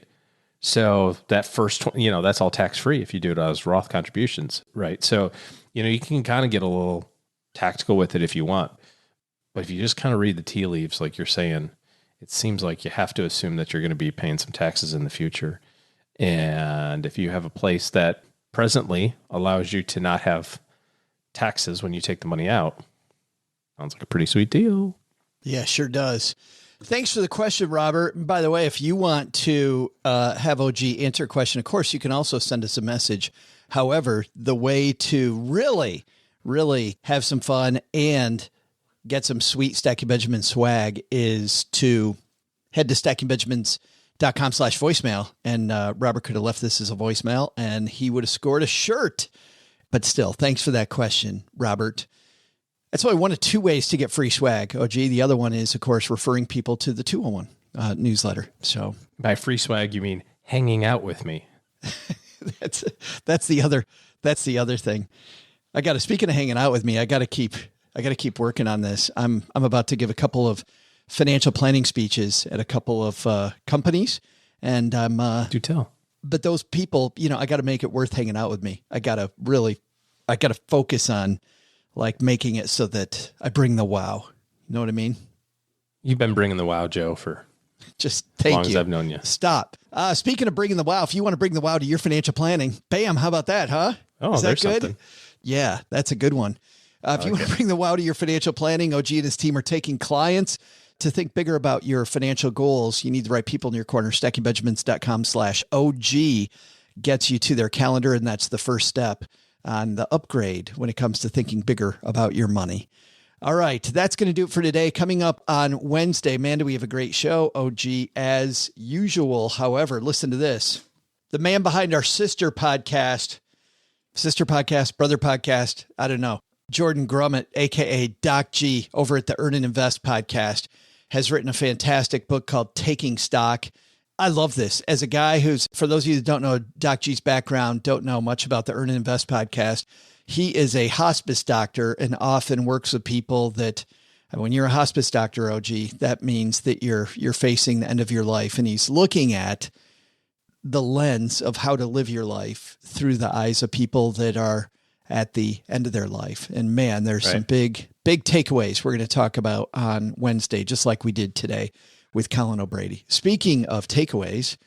So that first, that's all tax free if you do it as Roth contributions, right? So, you can kind of get a little tactical with it if you want, but if you just kind of read the tea leaves, like you're saying, it seems like you have to assume that you're going to be paying some taxes in the future. And if you have a place that presently allows you to not have taxes when you take the money out, sounds like a pretty sweet deal. Yeah, sure does. Thanks for the question, Robert. And by the way, if you want to have OG answer a question, of course, you can also send us a message. However, the way to really, really have some fun and get some sweet Stacking Benjamin swag is to head to stackingbenjamins.com/voicemail. And Robert could have left this as a voicemail and he would have scored a shirt. But still, thanks for that question, Robert. That's only one of two ways to get free swag, OG. The other one is, of course, referring people to the 201 newsletter. So by free swag, you mean hanging out with me. that's the other thing. Speaking of hanging out with me, I got to keep working on this. I'm about to give a couple of financial planning speeches at a couple of companies, and I'm do tell. But those people, I got to make it worth hanging out with me. I got to really I got to focus on like making it so that I bring the wow. You know what I mean? You've been bringing the wow, Joe, for just as long as I've known you. Stop. Speaking of bringing the wow, if you want to bring the wow to your financial planning, bam, how about that, huh? Oh, is that there's good? something. Yeah, that's a good one. If you want to bring the wow to your financial planning, OG and his team are taking clients to think bigger about your financial goals. You need the right people in your corner. StackingBenjamins.com/OG gets you to their calendar, and that's the first step on the upgrade when it comes to thinking bigger about your money. All right, that's going to do it for today. Coming up on Wednesday, man, do we have a great show, OG, as usual. However, listen to this. The man behind our sister podcast, brother podcast, I don't know, Jordan Grummett, a.k.a. Doc G, over at the Earn and Invest podcast, has written a fantastic book called Taking Stock. I love this. As a guy who's, for those of you that don't know Doc G's background, don't know much about the Earn and Invest podcast, he is a hospice doctor and often works with people that, when you're a hospice doctor, OG, that means that you're facing the end of your life. And he's looking at the lens of how to live your life through the eyes of people that are at the end of their life. And man, there's some big takeaways we're going to talk about on Wednesday, just like we did today with Colin O'Brady. Speaking of takeaways,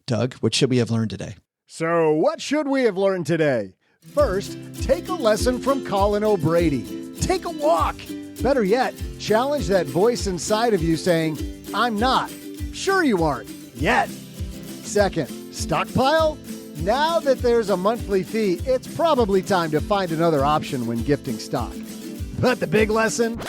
Doug, what should we have learned today? So what should we have learned today? First, take a lesson from Colin O'Brady. Take a walk. Better yet, challenge that voice inside of you saying, I'm not. Sure you aren't. Yet. Second, stockpile? Now that there's a monthly fee, it's probably time to find another option when gifting stock. But the big lesson?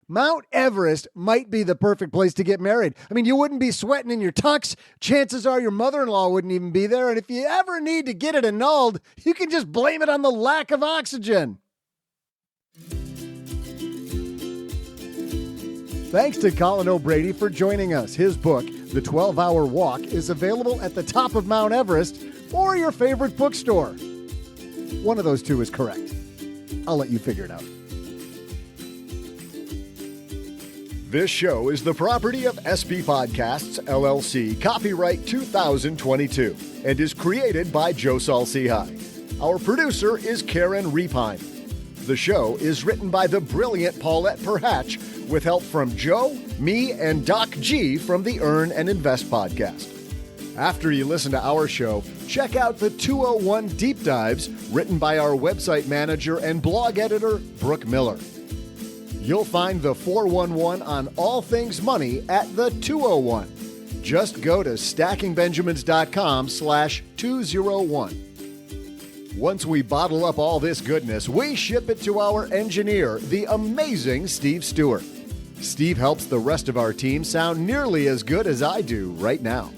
Mount Everest might be the perfect place to get married. I mean, you wouldn't be sweating in your tux. Chances are your mother-in-law wouldn't even be there. And if you ever need to get it annulled, you can just blame it on the lack of oxygen. Thanks to Colin O'Brady for joining us. His book, The 12-Hour Walk, is available at the top of Mount Everest or your favorite bookstore. One of those two is correct. I'll let you figure it out. This show is the property of SB Podcasts, LLC, copyright 2022, and is created by Joe Saul-Sehy. Our producer is Karen Repine. The show is written by the brilliant Paulette Perhatch, with help from Joe, me, and Doc G from the Earn and Invest podcast. After you listen to our show, check out the 201 Deep Dives, written by our website manager and blog editor, Brooke Miller. You'll find the 411 on all things money at the 201. Just go to stackingbenjamins.com/201. Once we bottle up all this goodness, we ship it to our engineer, the amazing Steve Stewart. Steve helps the rest of our team sound nearly as good as I do right now.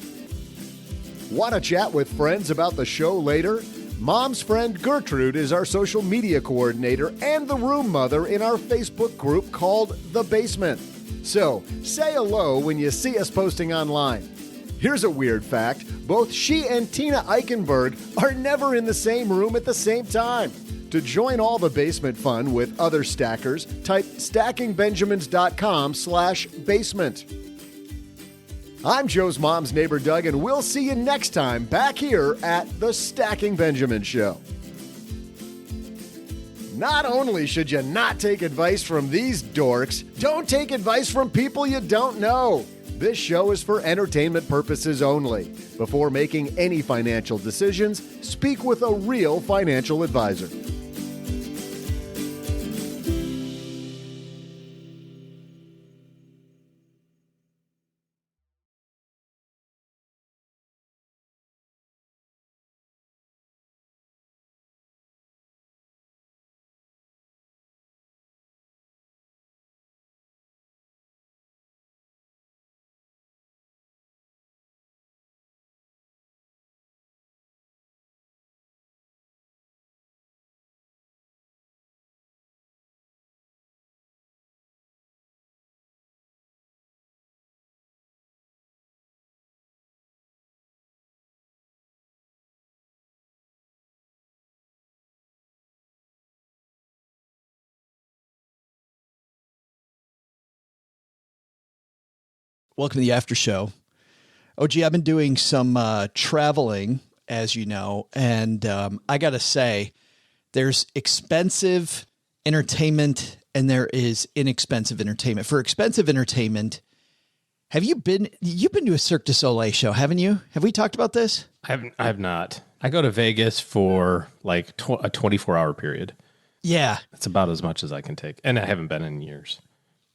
Want to chat with friends about the show later? Mom's friend Gertrude is our social media coordinator and the room mother in our Facebook group called The Basement. So, say hello when you see us posting online. Here's a weird fact. Both she and Tina Eichenberg are never in the same room at the same time. To join all the basement fun with other stackers, type stackingbenjamins.com/basement. I'm Joe's mom's neighbor, Doug, and we'll see you next time back here at the Stacking Benjamin Show. Not only should you not take advice from these dorks, don't take advice from people you don't know. This show is for entertainment purposes only. Before making any financial decisions, speak with a real financial advisor. Welcome to the after show. OG, I've been doing some traveling, as you know, and I got to say, There's expensive entertainment and there is inexpensive entertainment. For expensive entertainment, you've been to a Cirque du Soleil show, haven't you? Have we talked about this? I have not. I go to Vegas for like a 24-hour period. Yeah. That's about as much as I can take. And I haven't been in years.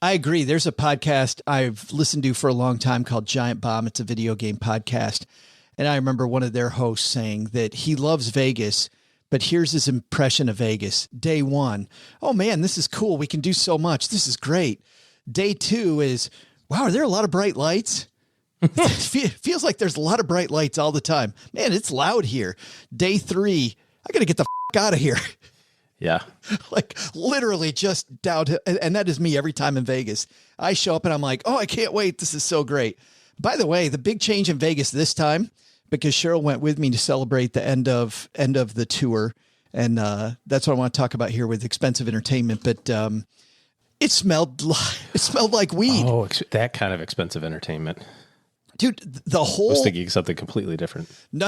I agree. There's a podcast I've listened to for a long time called Giant Bomb. It's a video game podcast. And I remember one of their hosts saying that he loves Vegas, but here's his impression of Vegas. Day one, oh man, this is cool. We can do so much. This is great. Day two is, wow, are there a lot of bright lights? It feels like there's a lot of bright lights all the time. Man, it's loud here. Day three, I got to get the out of here. Yeah. Like literally just down to, and that is me every time in Vegas. I show up and I'm like, oh, I can't wait. This is so great. By the way, the big change in Vegas this time, because Cheryl went with me to celebrate the end of the tour. And that's what I want to talk about here with expensive entertainment. But it smelled like weed. Oh, that kind of expensive entertainment. Dude, the whole... I was thinking something completely different. No.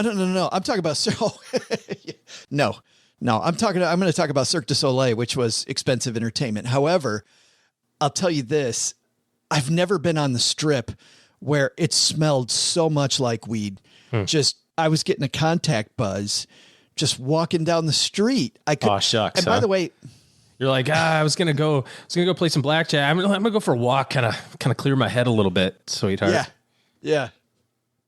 I'm talking about... No. I'm going to talk about Cirque du Soleil, which was expensive entertainment. However, I'll tell you this. I've never been on the Strip where it smelled so much like weed. I was getting a contact buzz just walking down the street. Oh, shucks. And by the way... You're like, I was gonna go play some blackjack. I'm gonna go for a walk, kind of clear my head a little bit, sweetheart. Yeah.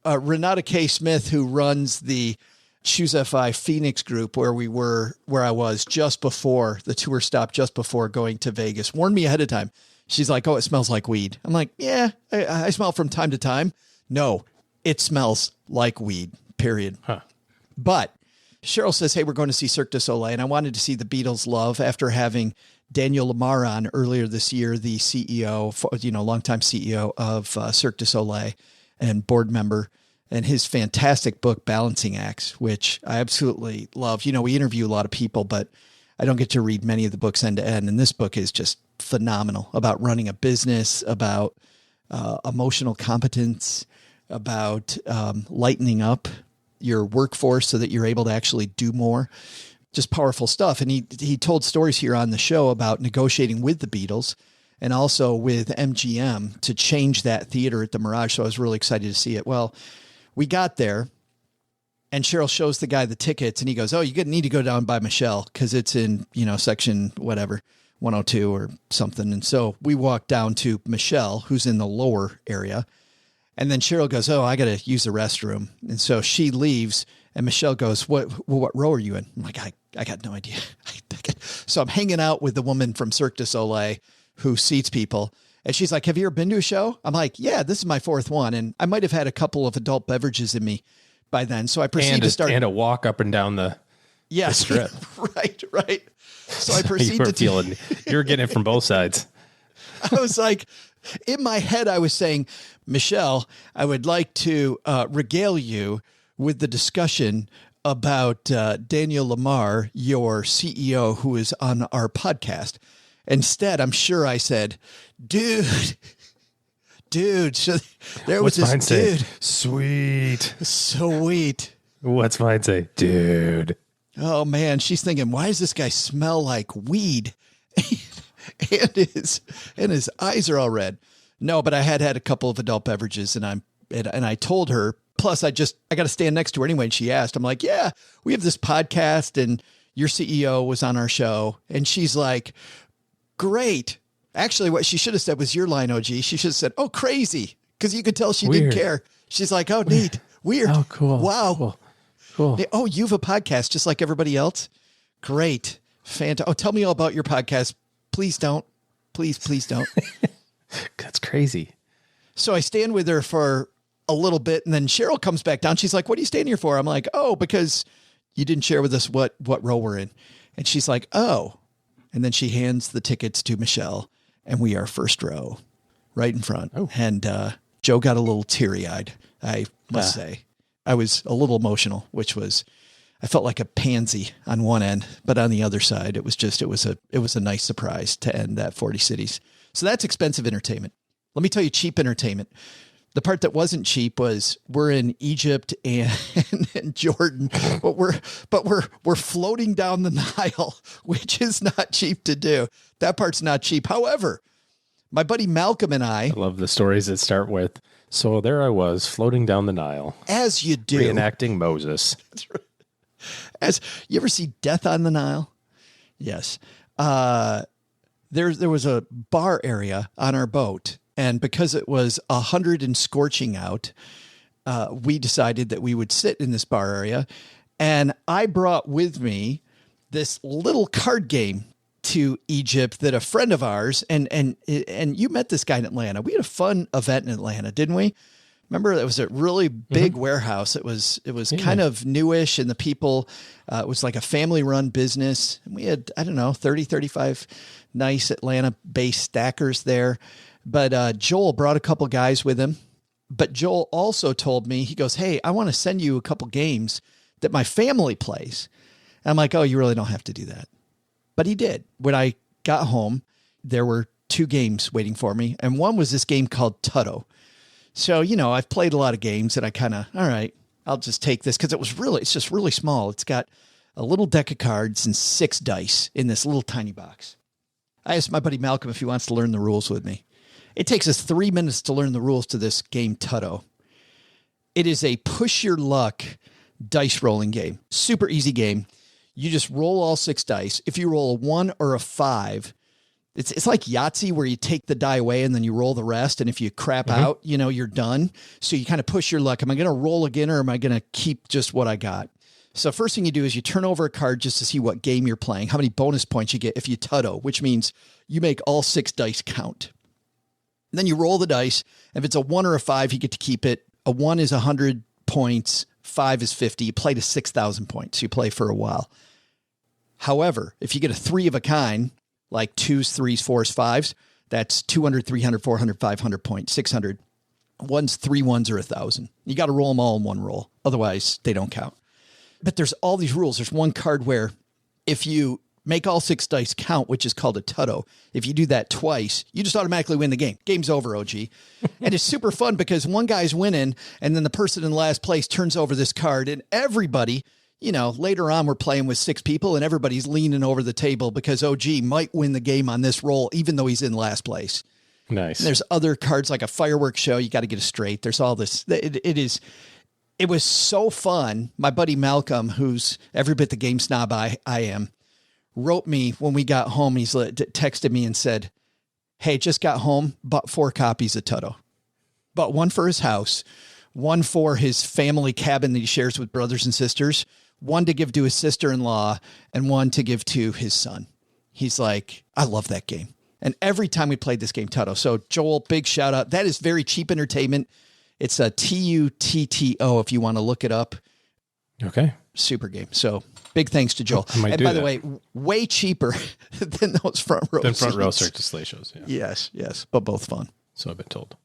Renata K. Smith, who runs the Choose FI Phoenix group where I was just before the tour stopped, just before going to Vegas, warned me ahead of time. She's like, oh, it smells like weed. I'm like, yeah, I smell it from time to time. No, it smells like weed, period. Huh. But Cheryl says, hey, we're going to see Cirque du Soleil. And I wanted to see the Beatles Love after having Daniel Lamar on earlier this year, the CEO, longtime CEO of Cirque du Soleil and board member, and his fantastic book, Balancing Acts, which I absolutely love. We interview a lot of people, but I don't get to read many of the books end to end. And this book is just phenomenal about running a business, about emotional competence, about lightening up your workforce so that you're able to actually do more. Just powerful stuff. And he told stories here on the show about negotiating with the Beatles and also with MGM to change that theater at the Mirage. So I was really excited to see it. Well, we got there and Cheryl shows the guy the tickets and he goes, oh, you need to go down by Michelle because it's in, section whatever, 102 or something. And so we walked down to Michelle, who's in the lower area. And then Cheryl goes, oh, I got to use the restroom. And so she leaves and Michelle goes, what row are you in? I'm like, I got no idea. So I'm hanging out with the woman from Cirque du Soleil who seats people. And she's like, have you ever been to a show? I'm like, yeah, this is my fourth one. And I might've had a couple of adult beverages in me by then. So I proceeded to start. And a walk up and down the strip. Right. So I proceeded you're getting it from both sides. I was like, in my head, I was saying, Michelle, I would like to regale you with the discussion about Daniel Lamar, your CEO, who is on our podcast. Instead, I'm sure I said, dude. So there was this dude. Sweet. What's mine say? Dude. Oh, man. She's thinking, why does this guy smell like weed? and his eyes are all red. No, but I had a couple of adult beverages and I told her, plus I got to stand next to her anyway. And she asked, I'm like, yeah, we have this podcast and your CEO was on our show. And she's like, great. Actually, what she should have said was your line, OG. She should have said, oh, crazy. Because you could tell she didn't care. She's like, oh, neat. Weird. Oh, cool. Wow. Cool. Oh, you have a podcast just like everybody else? Great. Oh, tell me all about your podcast. Please don't. Please don't. That's crazy. So I stand with her for a little bit and then Cheryl comes back down. She's like, what are you standing here for? I'm like, oh, because you didn't share with us what row we're in. And she's like, oh. And then she hands the tickets to Michelle and we are first row right in front. Oh. And Joe got a little teary eyed. I must say I was a little emotional, I felt like a pansy on one end, but on the other side, it was a nice surprise to end that 40 cities. So that's expensive entertainment. Let me tell you cheap entertainment. The part that wasn't cheap was we're in Egypt and Jordan, but we're floating down the Nile, which is not cheap to do. That part's not cheap. However, my buddy Malcolm and I love the stories that start with, so there I was floating down the Nile. As you do. Reenacting Moses. That's right. As you ever see Death on the Nile? Yes. There was a bar area on our boat, and because it was 100 and scorching out, we decided that we would sit in this bar area, and I brought with me this little card game to Egypt that a friend of ours, and you met this guy in Atlanta. We had a fun event in Atlanta, didn't we? Remember, it was a really big warehouse. It was kind of newish, and the people, it was like a family-run business. And we had, 30, 35 nice Atlanta-based stackers there. But Joel brought a couple guys with him. But Joel also told me, he goes, hey, I want to send you a couple games that my family plays. And I'm like, oh, you really don't have to do that. But he did. When I got home, there were 2 games waiting for me. And one was this game called Tutto. So, I've played a lot of games and I kind of, all right, I'll just take this because it's just really small. It's got a little deck of cards and 6 dice in this little tiny box. I asked my buddy Malcolm if he wants to learn the rules with me. It takes us 3 minutes to learn the rules to this game, Tutto. It is a push your luck dice rolling game. Super easy game. You just roll all 6 dice. If you roll a 1 or a 5, it's like Yahtzee where you take the die away and then you roll the rest. And if you crap out, you're done. So you kind of push your luck. Am I going to roll again or am I going to keep just what I got? So first thing you do is you turn over a card just to see what game you're playing, how many bonus points you get if you Tutto, which means you make all 6 dice count. And then you roll the dice. If it's a 1 or a 5, you get to keep it. A 1 is 100 points. 5 is 50. You play to 6,000 points. So you play for a while. However, if you get a 3 of a kind, like 2s, 3s, 4s, 5s, that's 200, 300, 400, 500 points, 600. 1s, 3 1s, or 1,000. You got to roll them all in one roll. Otherwise, they don't count. But there's all these rules. There's one card where if you make all 6 dice count, which is called a Tutto, if you do that twice, you just automatically win the game. Game's over, OG. And it's super fun because one guy's winning, and then the person in last place turns over this card, and everybody... later on we're playing with 6 people and everybody's leaning over the table because OG might win the game on this roll, even though he's in last place. Nice. And there's other cards like a fireworks show. You got to get it straight. There's all this. It was so fun. My buddy Malcolm, who's every bit the game snob I am, wrote me when we got home. He's texted me and said, hey, just got home, bought 4 copies of Tutto. Bought 1 for his house, 1 for his family cabin that he shares with brothers and sisters, 1 to give to his sister-in-law, and 1 to give to his son. He's like, I love that game. And every time we played this game, Tutto. So Joel, big shout out. That is very cheap entertainment. It's a TUTTO if you want to look it up. Okay. Super game. So big thanks to Joel. And by the way, way cheaper than those front row Cirque du Soleil shows. Yeah. Yes, but both fun. So I've been told.